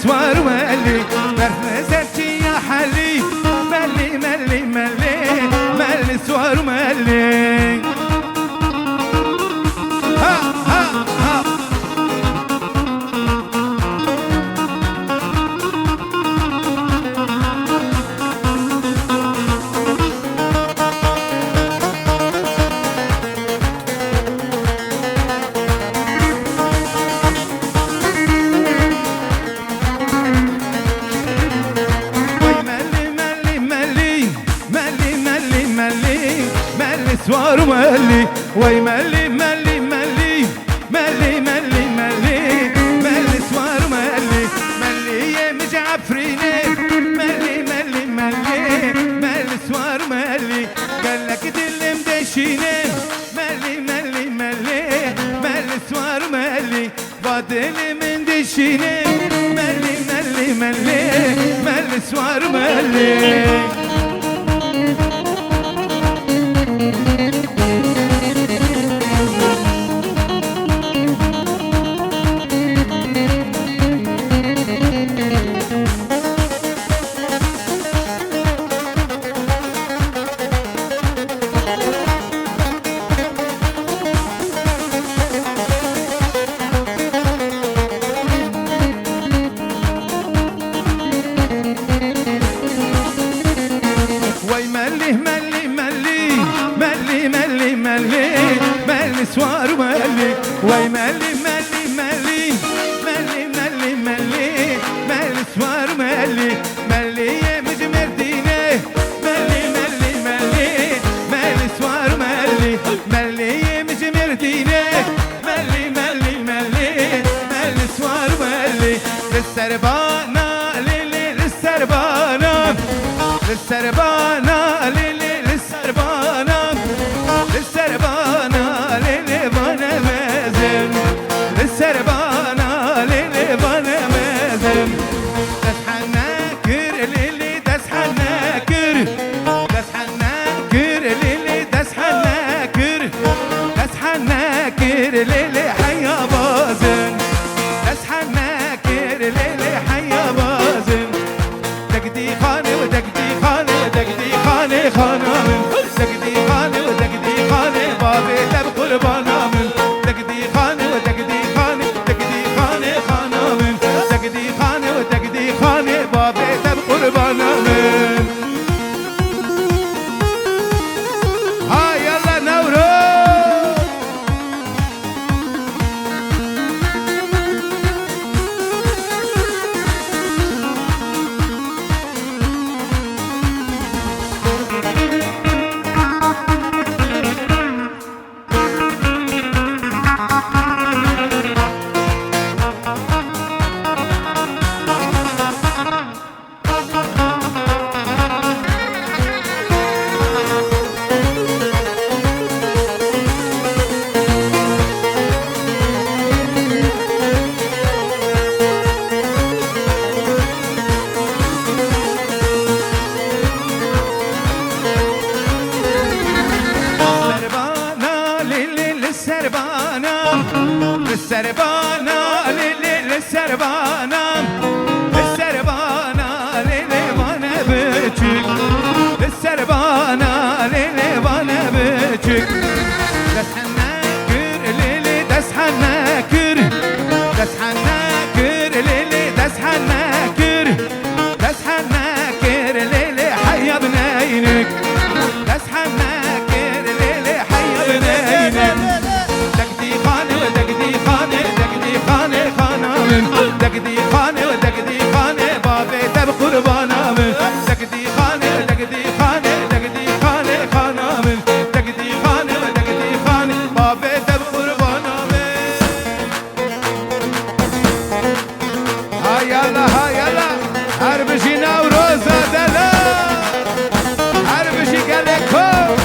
سوار ولي برفزتي يا حلي ملي ملي ملي ملي سوار ملي ها ها ها سوار ملي وي ملي ملي ملي ملي ملي ملي ملي سوار ملي ملي يا مجعفريني ملي ملي ملي ملي سوار ملي قال لك دل مدشيني ملي ملي ملي ملي سوار ملي فاضل من دشيني ملي ملي ملي ملي سوار ملي سوار ملي وي ملي ملي ملي ملي ملي ملي ملي سوار ملي ملي يا مجمرديني ملي ملي ملي ملي سوار ملي ملي يا مجمرديني ملي ملي ملي ملي سوار ملي بالسرب للسربانة ليلي للسربانة للسربانة ليلي وانا مازن للسربانة ليلي وانا مازن دسحناكر ليلي دسحناكر دسحناكر ليلي دسحناكر دسحناكر ليلي حيا بازن دسحناكر ليلي حيا بازن دقدي خاني ودقدي خاني ودقدي خاني خانا من دقدي خاني ودقدي خاني بابي تب قربانا من دقدي خاني ودقدي خاني دقدي خاني خانا من دقدي خاني ودقدي خاني بابي تب قربانا من هاي يلا نورو للسربانة ليلي للسربانة للسربانة ليلي وانا بجيك للسربانة ليلي وانا بجيك دسحناكر ليلي دسحناكر دسحناكر ليلي دسحناكر دسحناكر ليلي حيا بناينك دسحناكر ليلي حيا بناينك دقدي خاني ودقدي خاني دقدي خاني خانا من دقدي خاني ودقدي خاني بابي تب قربانا من دقدي خاني ودقدي خاني دقدي خاني خانا من دقدي خاني ودقدي خاني بابي تب قربانا من هاي يلا هاي يلا هربشي نوروزا دلا هربشي قلقو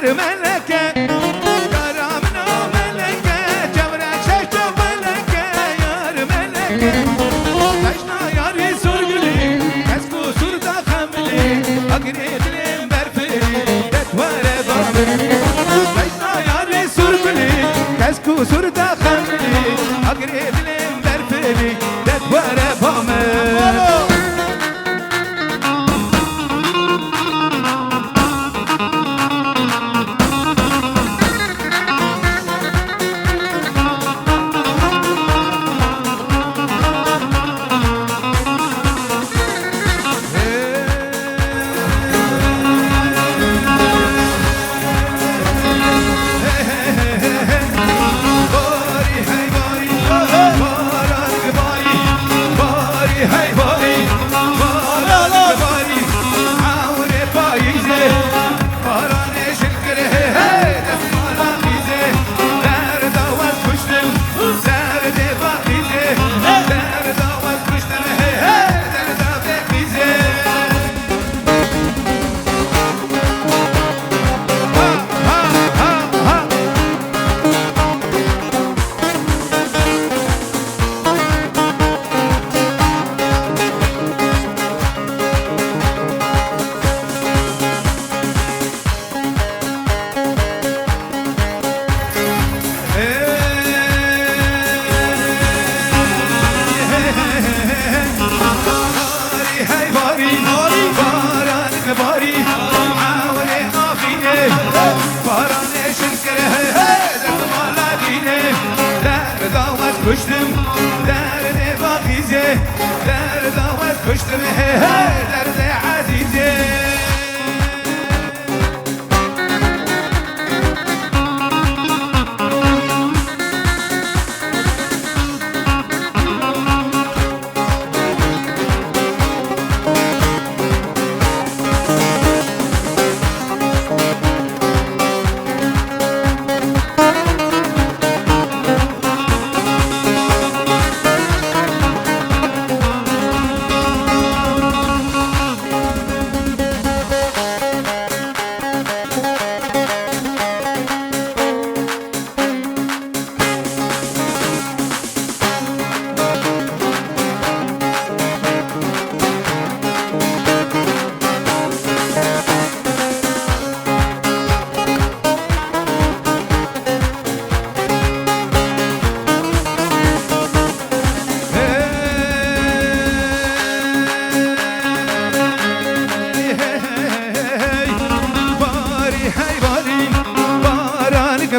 ملكة كرامنا ملكة جبرة شاشة ملكة يار ملكة تشنا ياري سرقلي كسكو سردا خملي أقريت لين برفلي تتوارى ضامني تشنا ياري سرقلي كسكو سردا خملي أقريت لين برفلي تتوارى ضامني Hey boy در داوت کشتم درد باقیزه در داوت کشتم درد عزیزه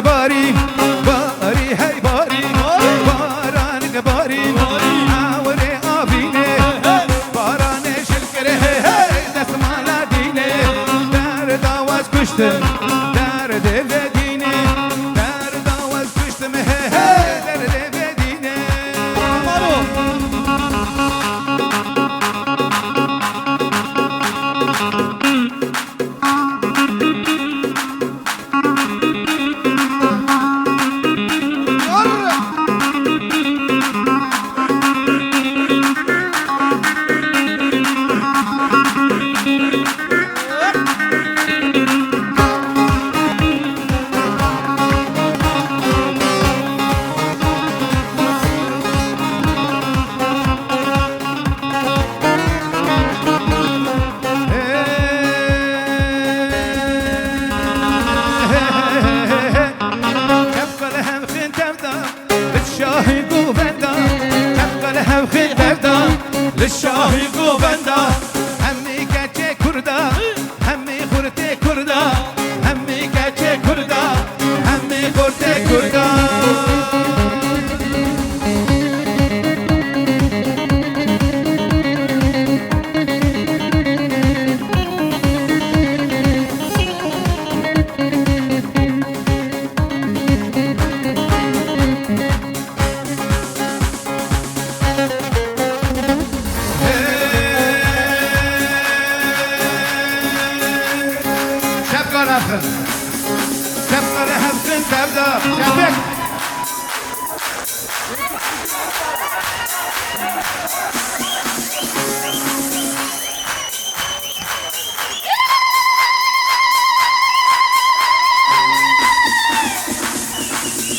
باری باری هی باری باران باری آوره آبینه باران شلکره دست مالا دینه در داواز کشتم در دینه در داواز کشتم در دینه للشاهي قوبندا همي كاتشي كردا همي خورتي كردا همي كاتشي كردا همي خورتي كردا شبقى لها بسن تبدا شبك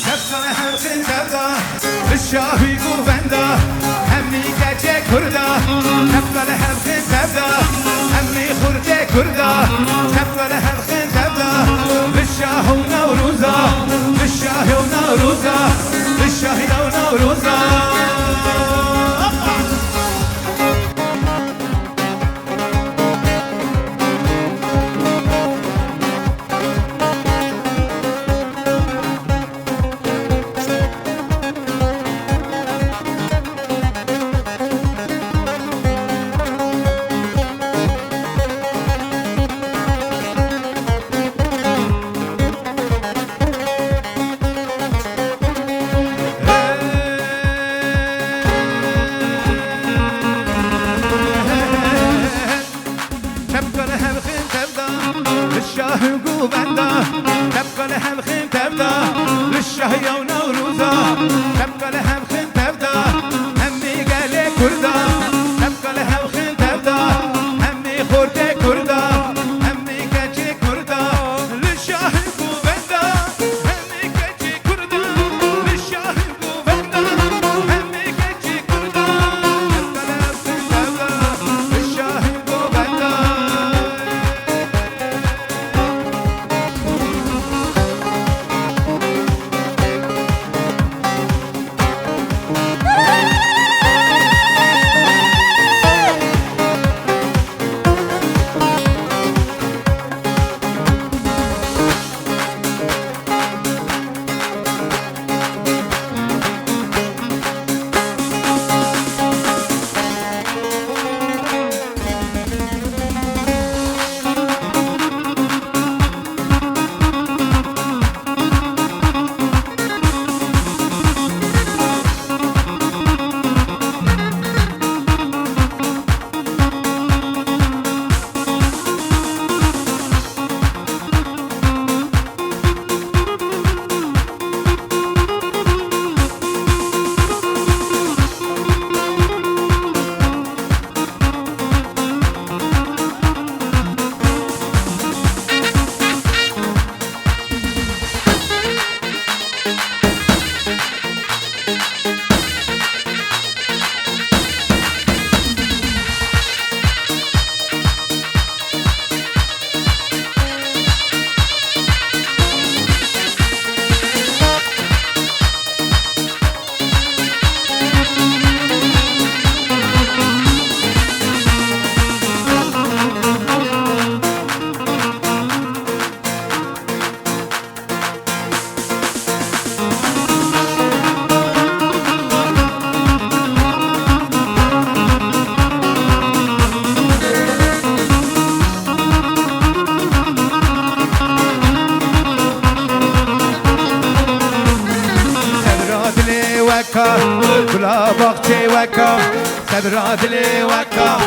شبقى لها بسن تبدا للشاهي قوبندا همي كاتشي كردا شبقى لها بسن تبدا همي خورتي كردا شبقى لها بسن تبدا للشاه ونوروزا للشاه ونوروزا للشاه ونوروزا وكا بلا بختي وكا سبرات لي وكا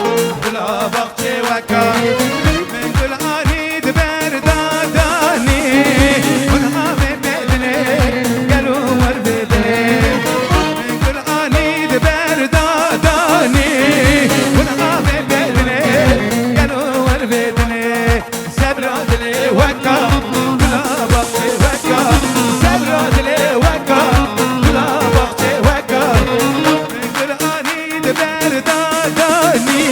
بلا بختي وكا من كل عنيد برداداني ونهابي بدني قالوا وربدني من كل عنيد برداداني ونهابي بدني قالوا وربدني سبرات لي وكا بلا بختي وكا سبرات لي وكا بلا بختي وكا من كل عنيد برداداني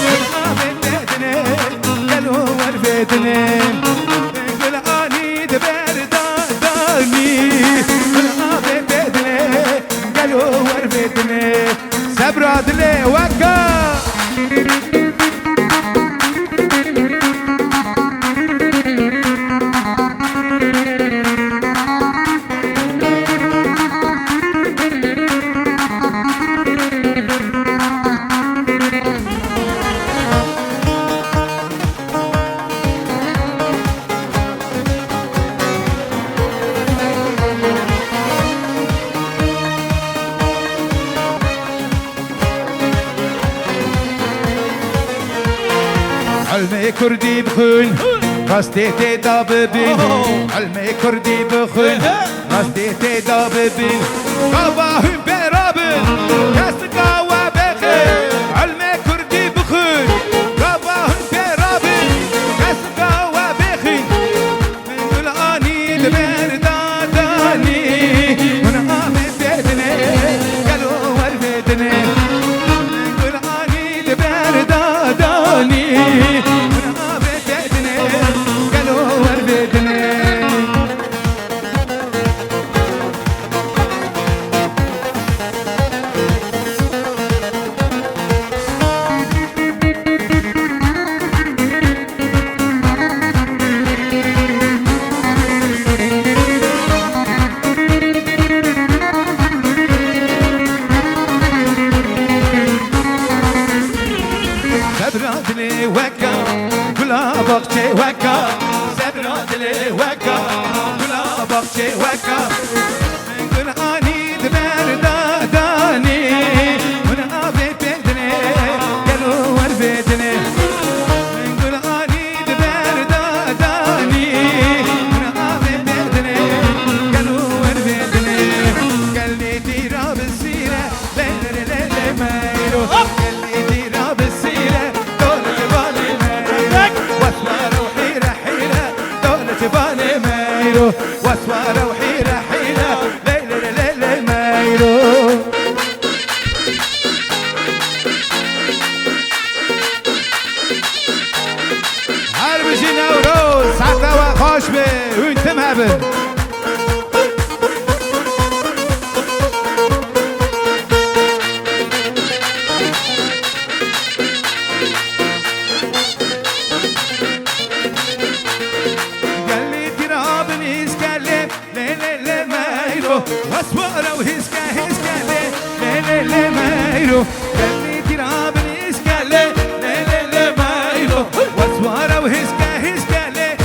ونهابي بدني قالوا وربدني من كل عنيد برداداني ونهابي بدني قالوا وربدني سبرات لي وكا علمي كردي بخون راستي تداب بين علمي كردي بخون راستي تداب بين قواهم برابن كاسكا وبخير علمي كردي بخون قواهم برابن كاسكا وبخير من كل اني برداداني وانا امي بدني قالوا وربدني من كل اني برداداني سبرات لي وكا بلا بختي وكا سبرات لي وكا بلا بختي وكا من كل عنيد برداداني وانا ابي بدني قالوا وربدني من كل عنيد برداداني وانا ابي بدني قالوا وربدني قال لي ديرا بالسيره ليل ليل مايرو قال لي ديرا بالسيره واسواره وحيره حيره ليل ليل مايرو هرب جي نوروز سعده وخوش به وانت مهبل واسواره وهسكا هسكا ليل ليل مايرو قال لي تراب الاسكا ليل ليل مايرو واسواره وهسكا هسكا ليل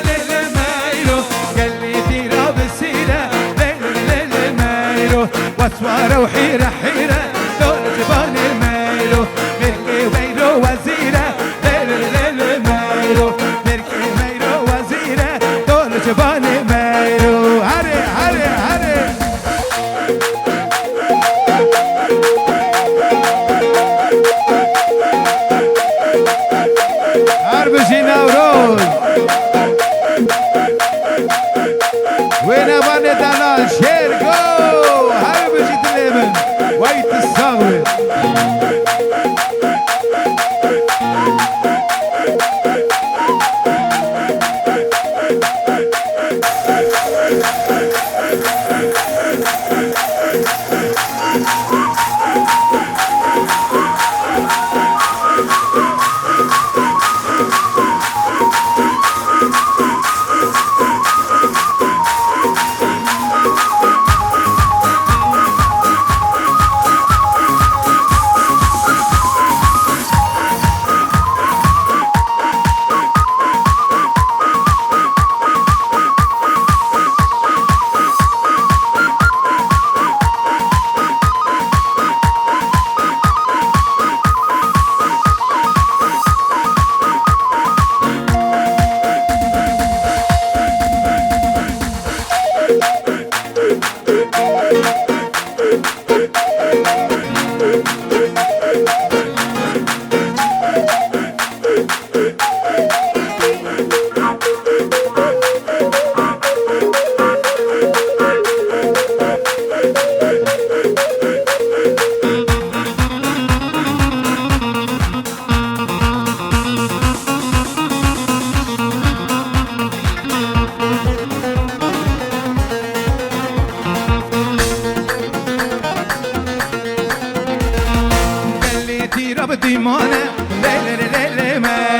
ليل مايرو قال لي تراب السيره ليل ليل مايرو واسواره وحيره حيره دول جبال مايرو مركي ويرو وزيره ليل ليل مايرو مركي ويرو وزيره دول جبال مايرو هري هري هري هربشي نوروز وين اباني دلال شير جو هربشي تليمن ويت الصغوي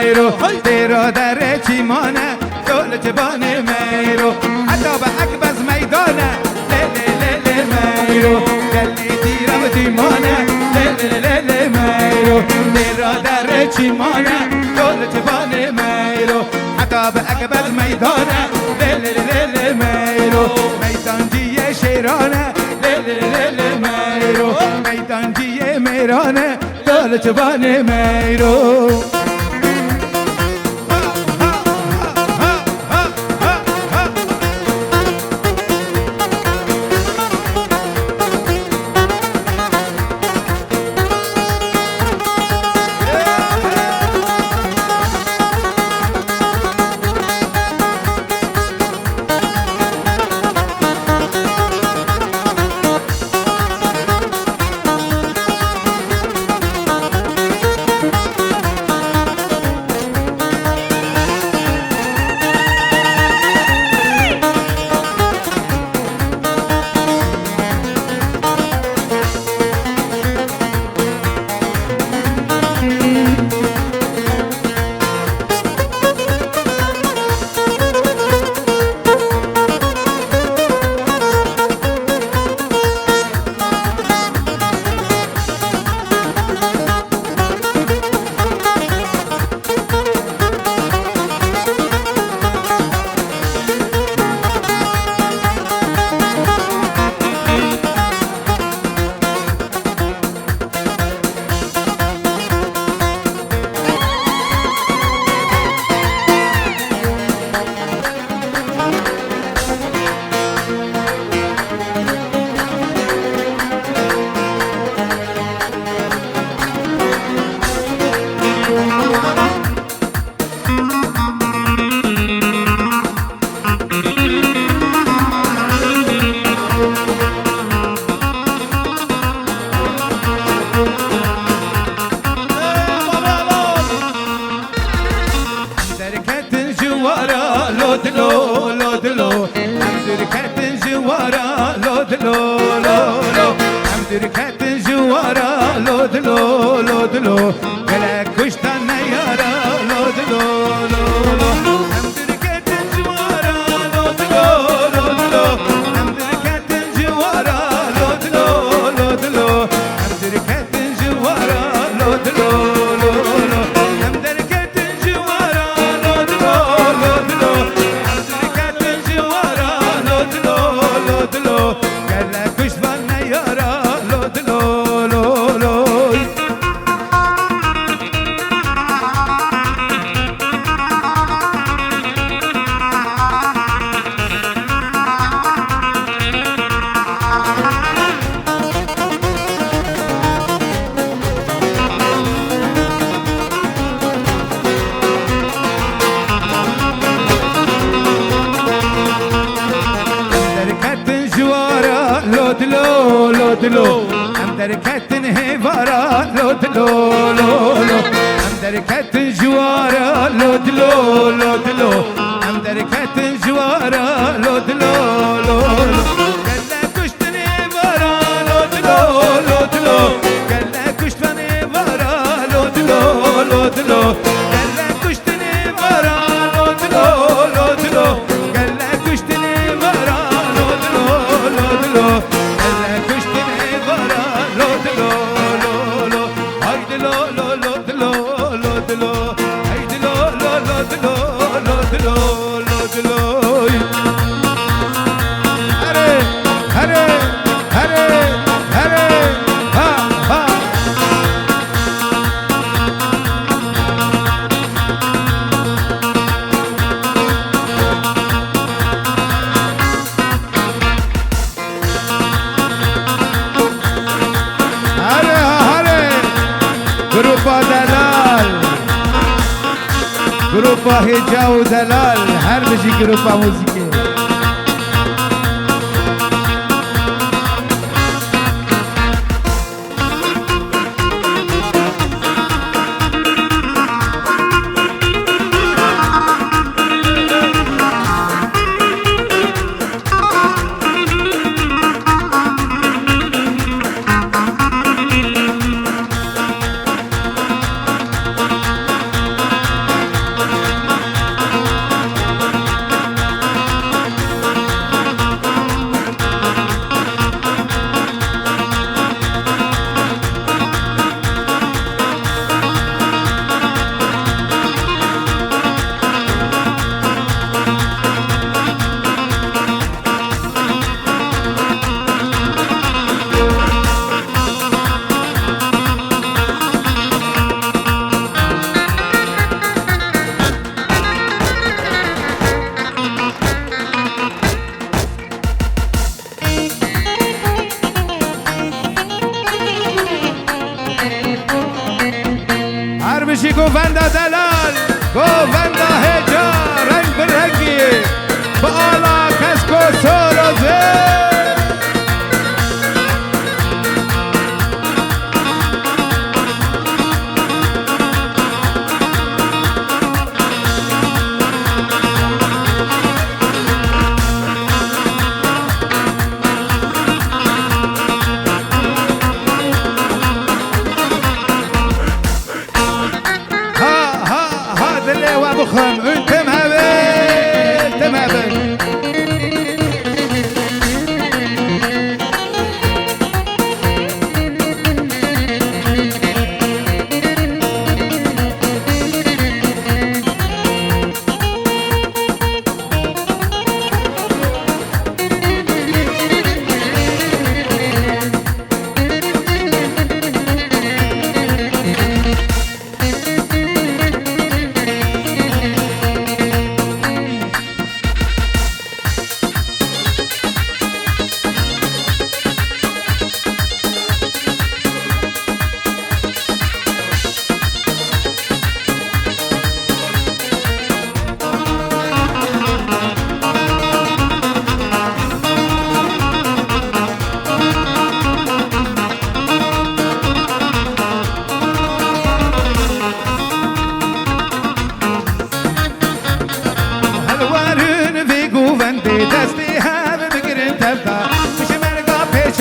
میرو تیرا در چیمانه دول جبان میرو حتی به اکبز میدانه لیلی میرو گلی تیرم دیمانه لیلی میرو تیرا در چیمانه دول جبان میرو حتی به اکبز میدانه لیلی میرو میدانجی شیرانه لیلی میرو میدانجی میرانه دول جبان میرو گروپا هجا و دلال هر بجی گروپا موزیکه گووندا دلال گووندا هجا رنگ برنگی با آلا کسکو سولوزه بخم انتم هبل انتم هبل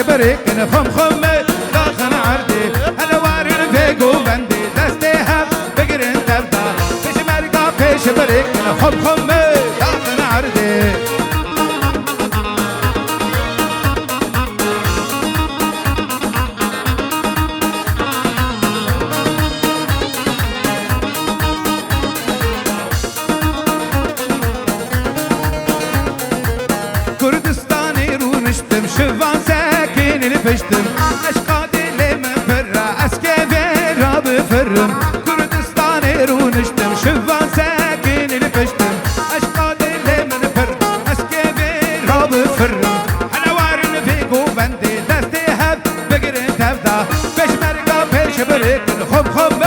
بريكن خم خم داخل عردي انا وارن فيقو بندي دستي هم بقرن تبدا فيش مرقا فيش بريكن خم خم داخل عردي كردستاني رونشتم شفان فشتم اشقادي لما فرا اسكيفي راب فرم كردستاني رونشتم شفان ساكن الفشتم اشقادي لما فرا اسكيفي راب فرم انا وارن فيقو بندي دستي هب بقرن تبدا فيش مرقا فيش بريك خم خم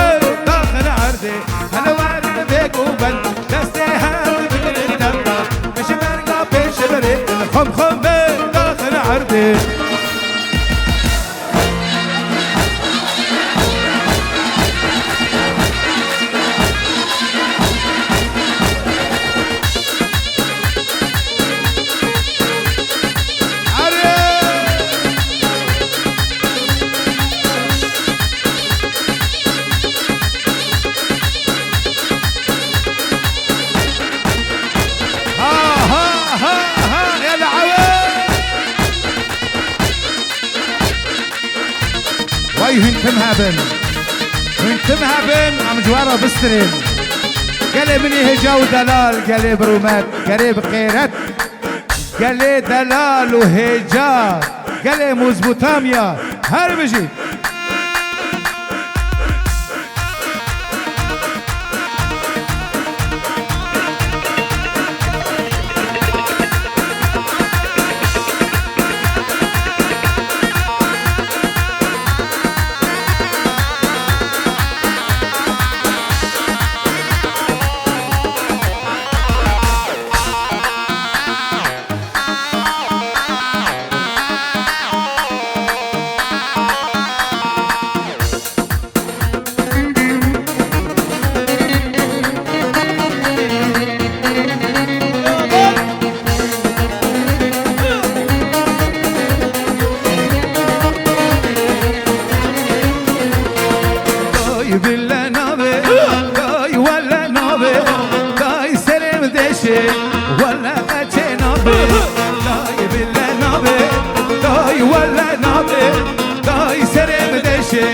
داخل عردي انا وارن فيقو بندي دستي هب بقرن تبدا فيش مرقا فيش بريك خم خم داخل عردي هنتم هابن هنتم هابن عم جوارة بسترين قالي مني هجا ودلال قالي برومات قالي بخيرت قالي دلال وهجا قالي مزبوطاميا هر بجي ولا قتي نبي داي بالله نبي داي ولا نبي داي سرم دشي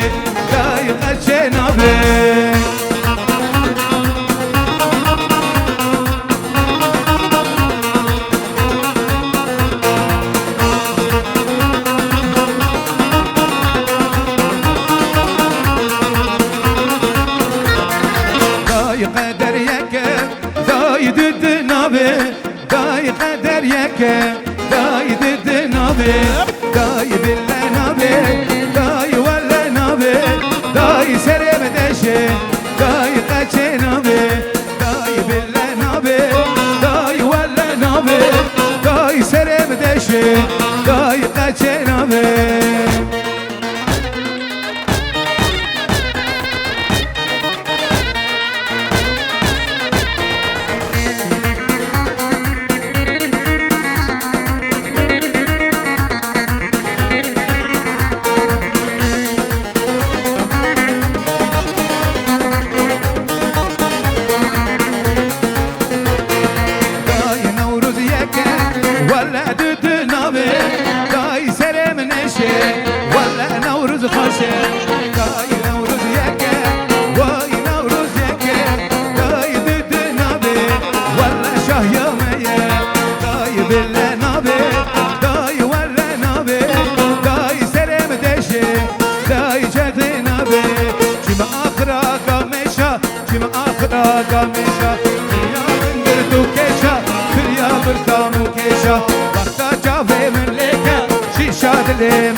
داي قتي نبي داي قدر يك داي ضد نبي داي قدر يك داي ضد نبي داي بالله نبي داي ولا نبي داي سرم دشي دشي داي قچنا به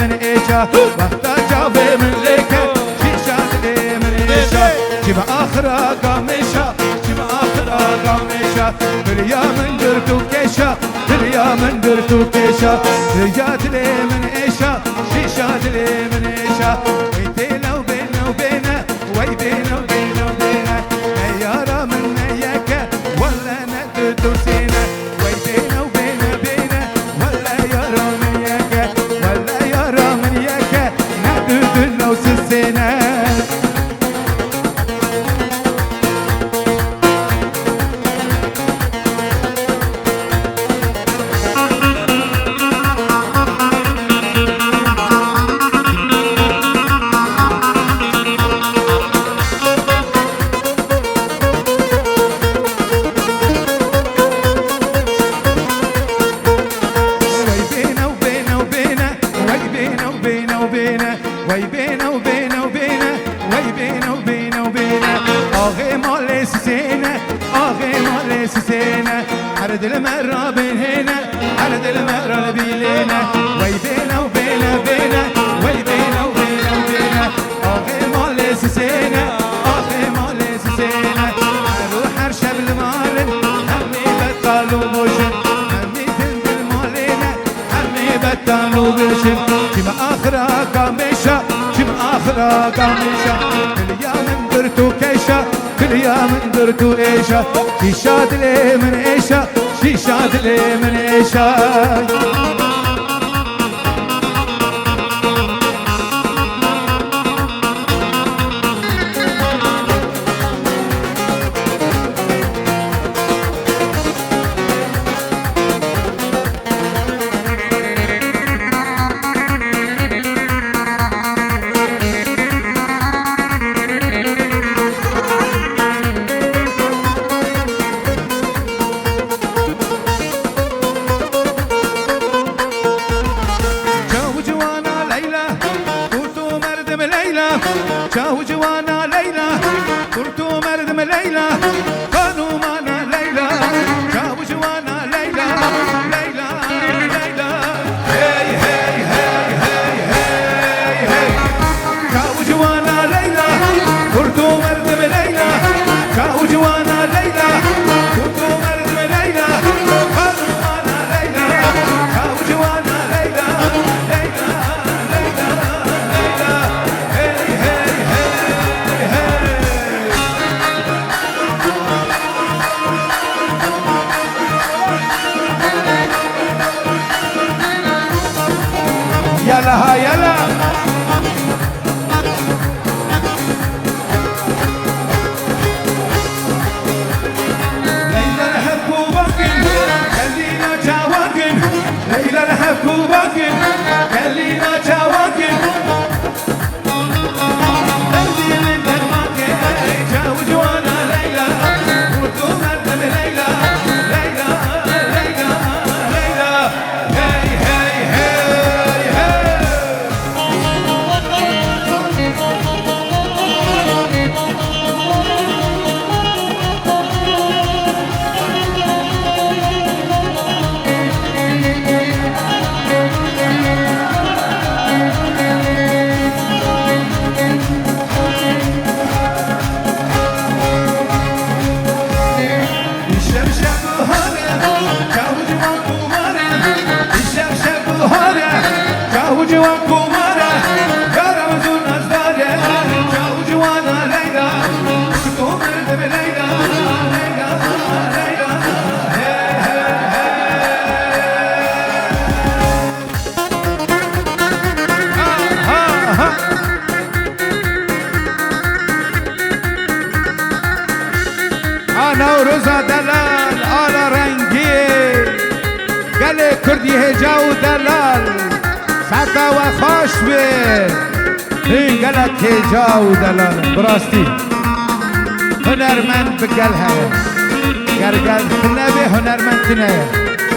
من إيشا وقتا جاوي من ليكا شيشات لي من إيشا جيب آخرا قاميشا جيب آخرا قاميشا بريا من درتو كيشا بريا من درتو كيشا رجات لي من إيشا شيشات لي من إيشا ويتينا وبينا وبينا ويبينا وبينا وبينا نيارا من نياكا ولا ندتو سينا ويبينا وبينا بينا ولا يارا من ياكا لو سسينا عرض المرة بين هنا عرض المرة بيلينا وي بينا وبينا بينا وي بينا وبينا وبينا آخي مالي سينا آخي مالي سينا أروح أرشب المالن همي بطالو بوشن همي تنزل مالينا همي بطالو بوشن كما آخرا قاميشا كما آخرا قاميشا كل يوم درتو كيشا كل يوم درتو إيشا شيشات لي من إيشا شيشات لي من إيشا جاو جوانا ليلى قلتو مردم ليلى قالوا مانا ليلى جاو جوانا ليلى ليلى ليلى هي هي هي هي هي هي جاو جوانا ليلى قلتو مردم ليلى جاو جوانا ليلى قلتو مردم ليلى قالوا مانا ليلى جاو جوانا ليلى ليلى يلا يلا ليلى الحب وباكن خلينا جواكن ليلى الحب وباكن خلينا جواكن تنزيل الدرماكن جاو جوانا ليلى قلتو مردم ليلى ليلى ليلى ليلى هي هي هي جو دلال سعتا و خوش بید این گلت جو دلال براستی هنرمند بگل هره گرگل کنه به هنرمند کنه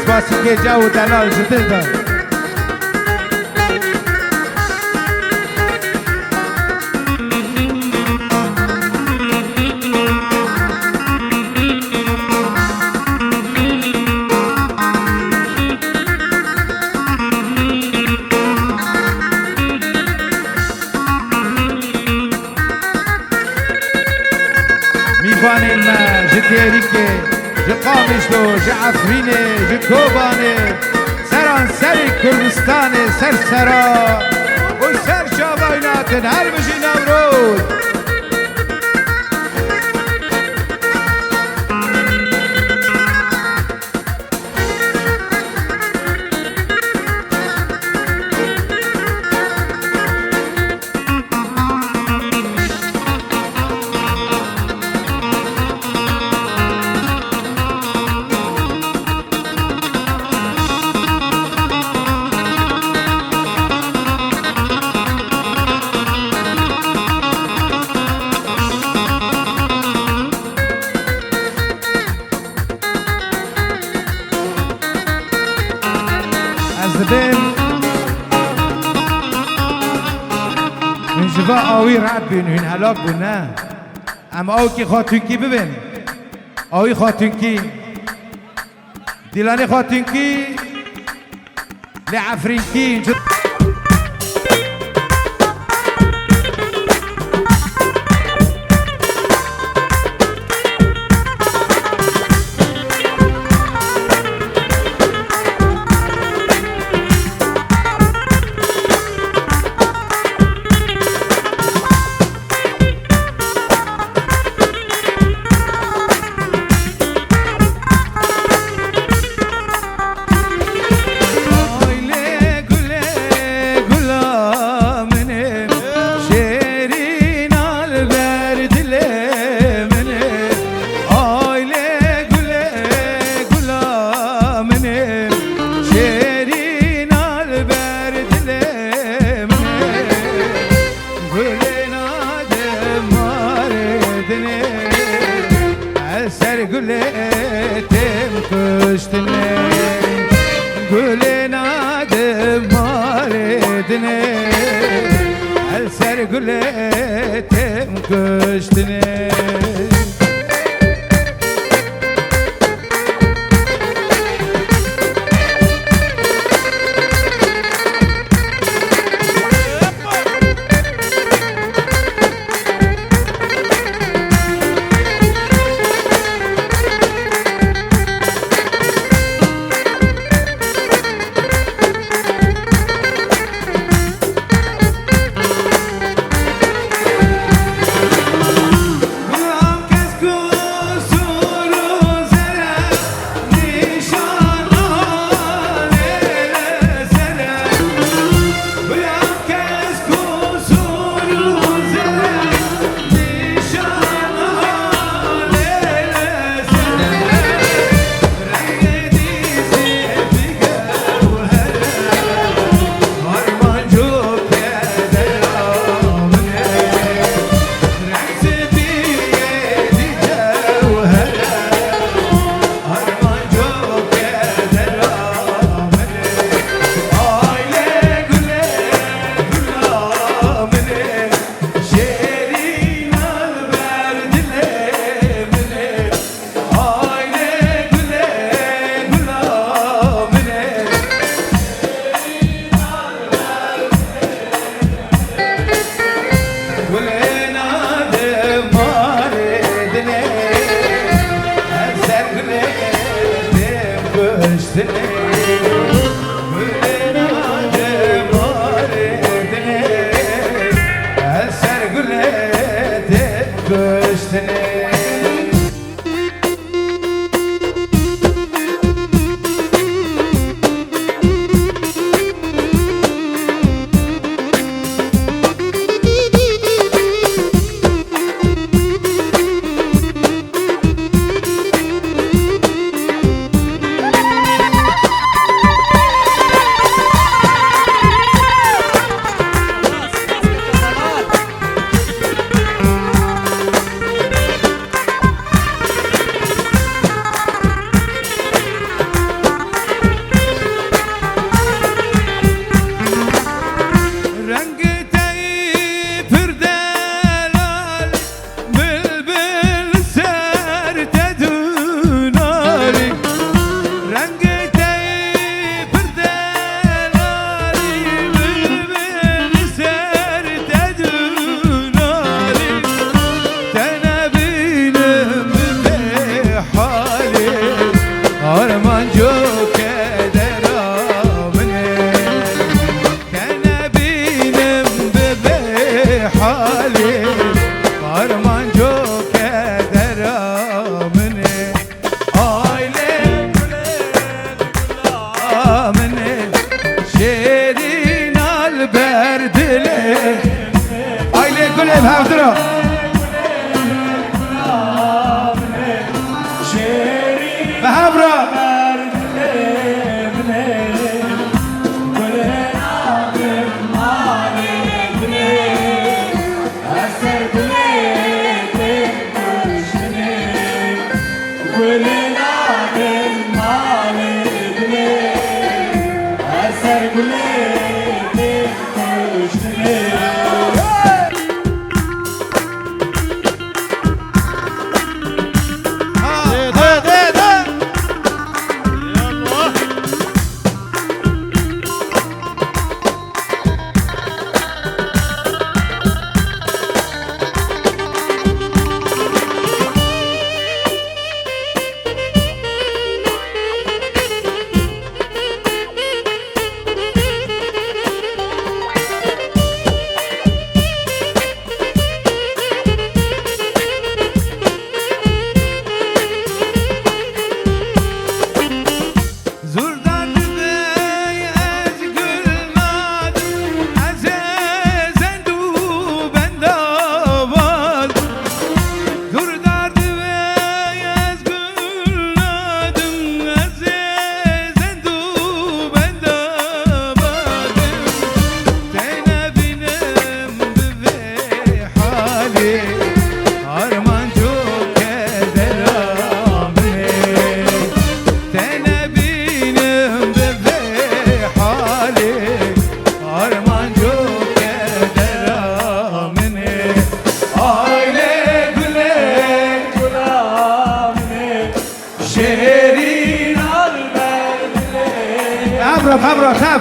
سپاسی که جو دلال جده دار میوانه ما جدیریکه جقامش دو جعفرینه جکوبانه سران سری کردستانه سر سرا و سر شابایناتن هر بجی نوروز من جوا آوی رد بین این هلاک بین نه اما آوی که خاتونکی ببین آوی خاتونکی دیلانی خاتونکی لعفرینکی گلتم کشتنه دلي ايلي كله بهاودرو بهاورا بهاورا خاب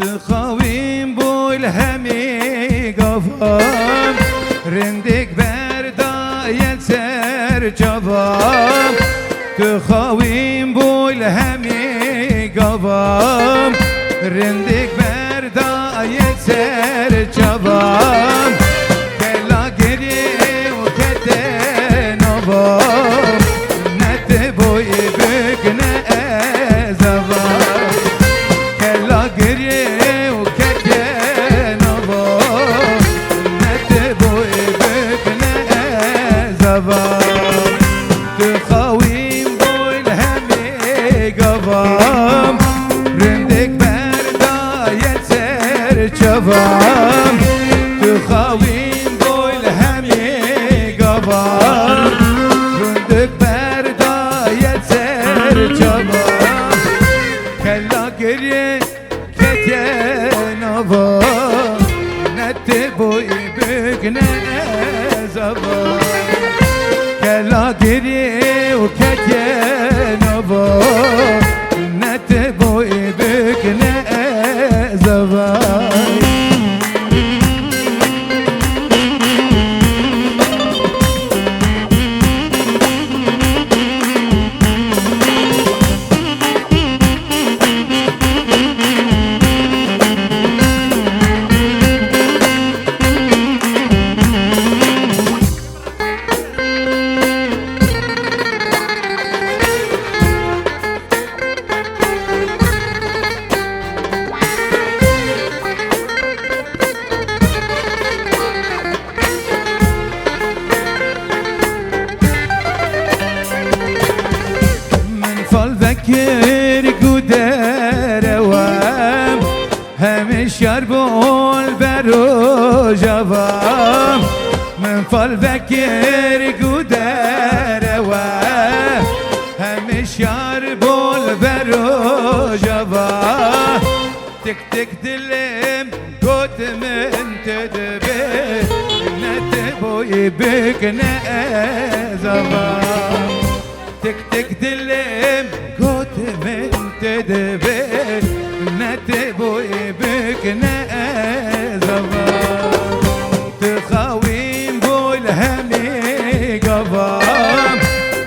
تخاویم بول همی گفام رندک بردایت سر جوام تخاویم بول همی گفام رندک بردایت سر جوام کلا گری و کته نوام نت بوی بگنه زوام کلا گری و کته نوام نت بوی بگنه زوام تخاویم بول همی گوام رندک بردایت سر جوام تخاویم بول همی گوام رندک بردایت سر جوام کلا گریه کته نوام نت بوی بگنه زبان کلا گریه و کته نوام نت بوی بگنه زبان فالذكر قدر وام همش يربول برو جوام من فالذكر قدر وام همش يربول برو جوام تك تك دلم قد من تدبي نتبوي بكنا زوام تك تك دلم قد من تدبي نتبوي بكنا زوام تخاويم بول همي قوام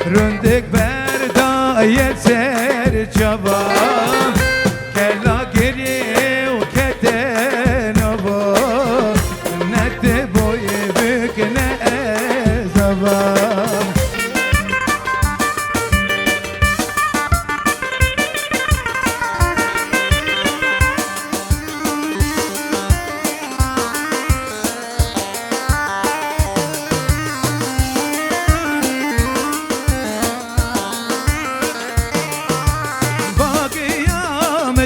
رندك بردايت سر جوام كلا قري وكتن نوام نتبوي بكنا زوام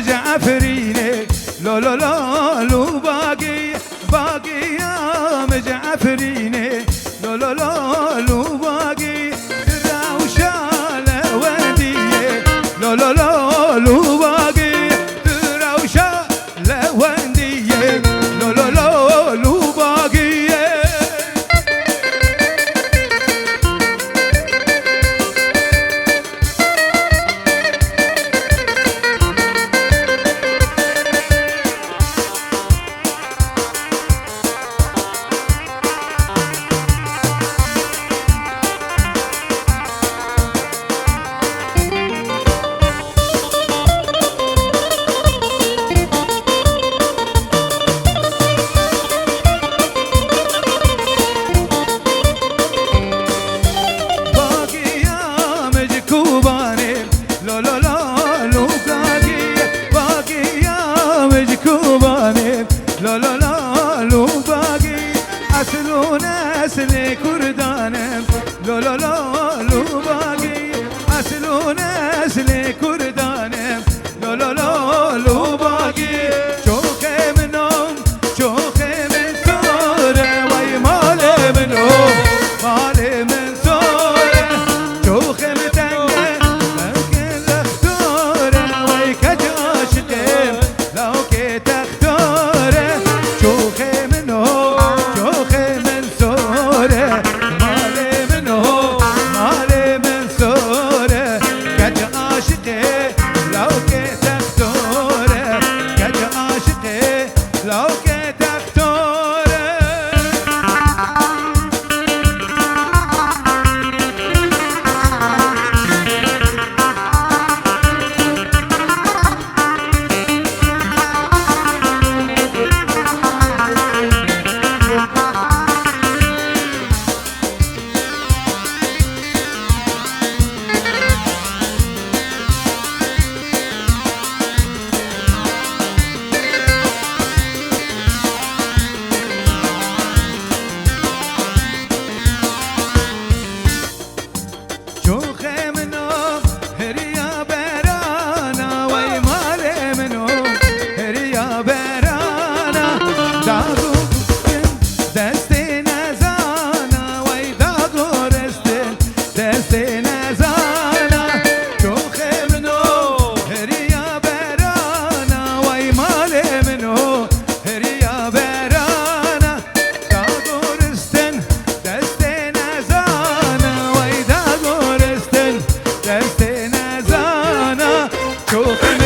جعفريني لو لو لو لو باقي يا مجعفريني لو لو لو لو باقي تراوشالة وندية لو لو لو لو باقي تراوشالة وندية لو لو لو لو باقي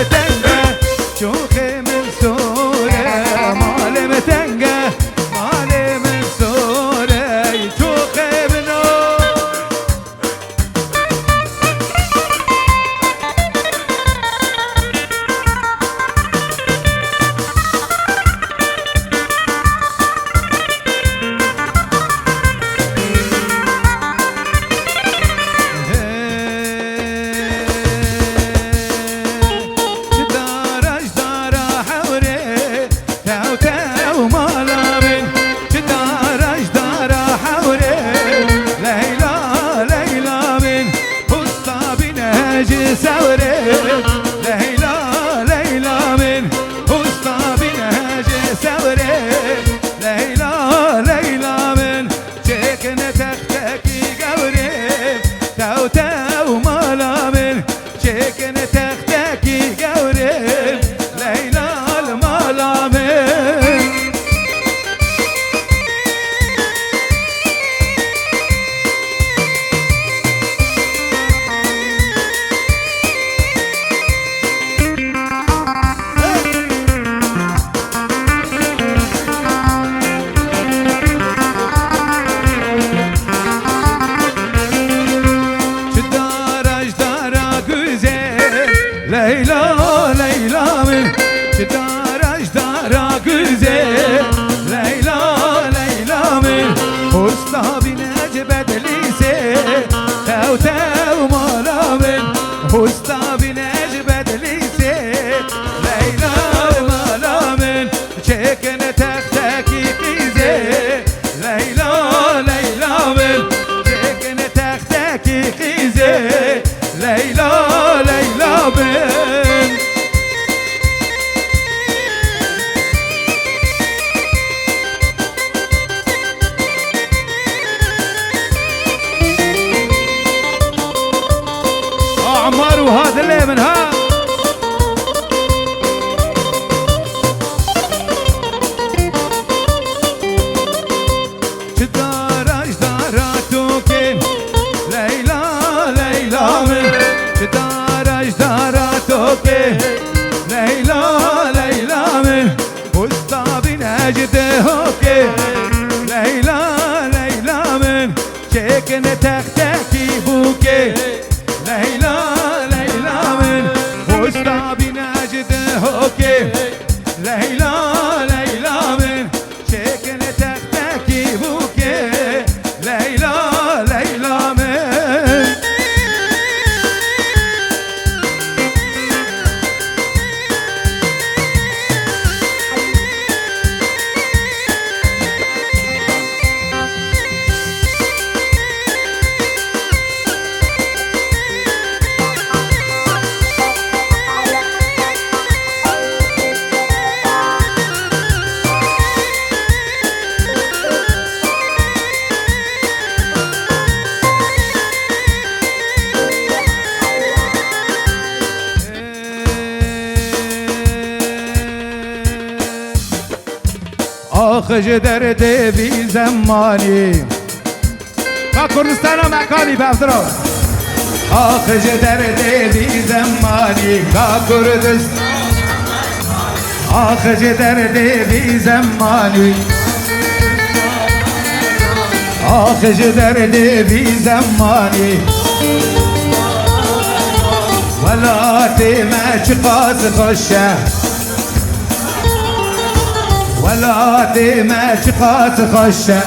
متنقة شوخي من سوريا مال متنقة مال من سوريا شوخي منو Leyla Leyla min Dara dara güzel Leyla Leyla min Usta binece bedelise Tev tev mala min Usta binece bedelise Leyla mala min Çekene tek tek ikize Leyla Leyla min Çekene tek tek ikize Leyla Leyla min عمار وهذا اللي منها شدارة شدارة توكين ليلى ليلى من شدارة شدارة توكين ليلى ليلى من وسطى بنجد هوكي ليلى ليلى من شكن تختكي بوكي ليلى ليلى من وسطى بنجد هوكي ليلى ليلى من شكن تختكي بوكي ليلى ليلى من آخج درده بی زمانی با کردستان مکانی بفدرو آخج درده بی زمانی با کردستان آخج درده بی زمانی آخج درده بی زمانی ولا تیمه چقاس خوشه ولا ديما شقات خشة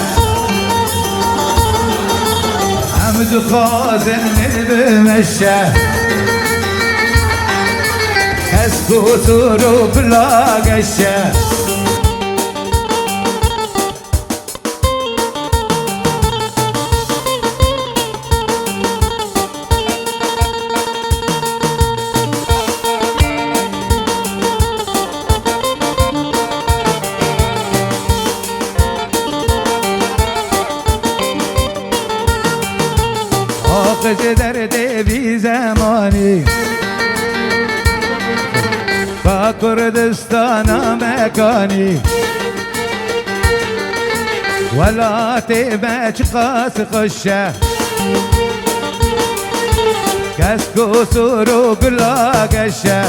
عمد خازن بمشة كسكو سورو بلا قشة آخج درده بی زمانی با کردستان مکانی ولا تیمه چقاس خوشه كسكو سورو قلا قشة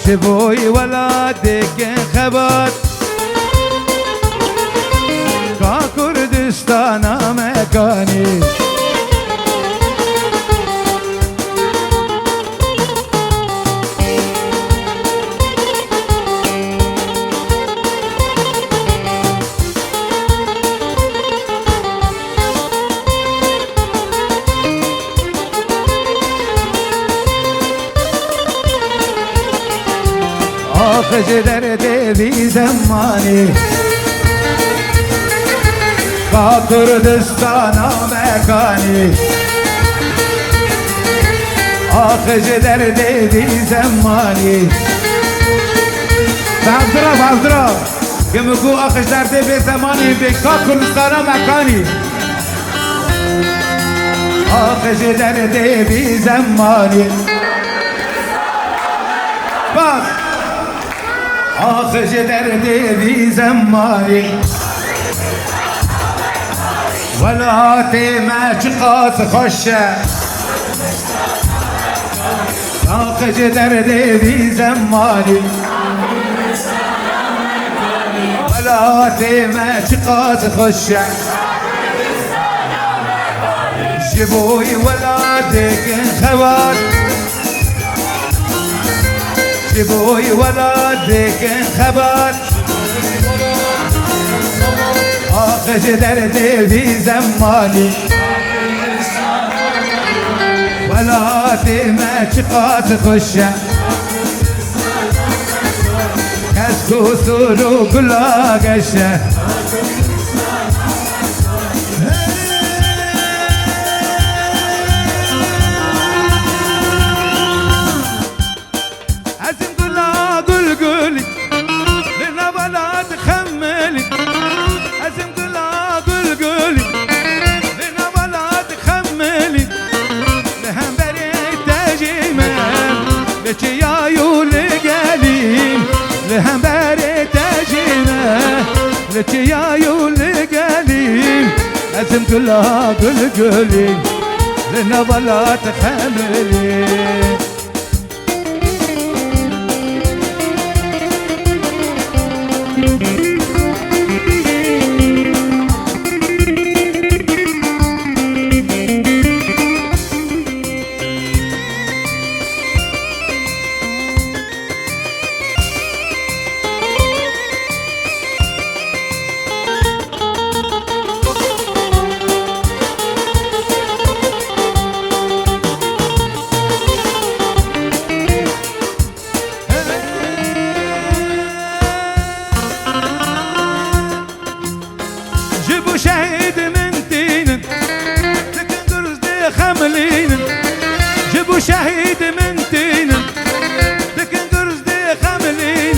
شبوي ولادك خبر كا كردستان مكاني آخش درد بی زمانی با کردستان مکانی آخش درد بی زمانی بازدرا که مگو آخش درد بی زمانی بکا کردستان مکانی آخش درد بی زمانی باز آخش درد بی زمانی ولا تیمه چقاس خوشه آخش درد بی زمانی ولا تیمه چقاس خوشه جبوی ولادك خوات جبوي ولادك خبر آخش درد في زماني ولادي ما شقات خشة كسكو سورو كلا قشة لهم بريت جينا لتيا يولقالي لازم كلها قلقلي لنا ولا تحملي جيبوا شهيد من دين لكن قرص دي خملين جيبوا شهيد من دين لكن قرص دي خملين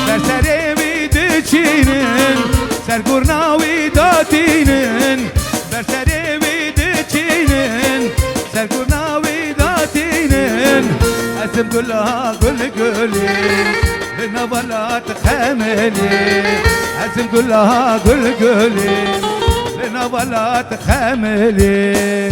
سر سريوي دچينن سر قرناوي داتينن سر سريوي دچينن سر قرناوي داتينن اسم كلها قل قلين لنا ولا تخملي عزم كلها قل قولي لنا ولا تخملي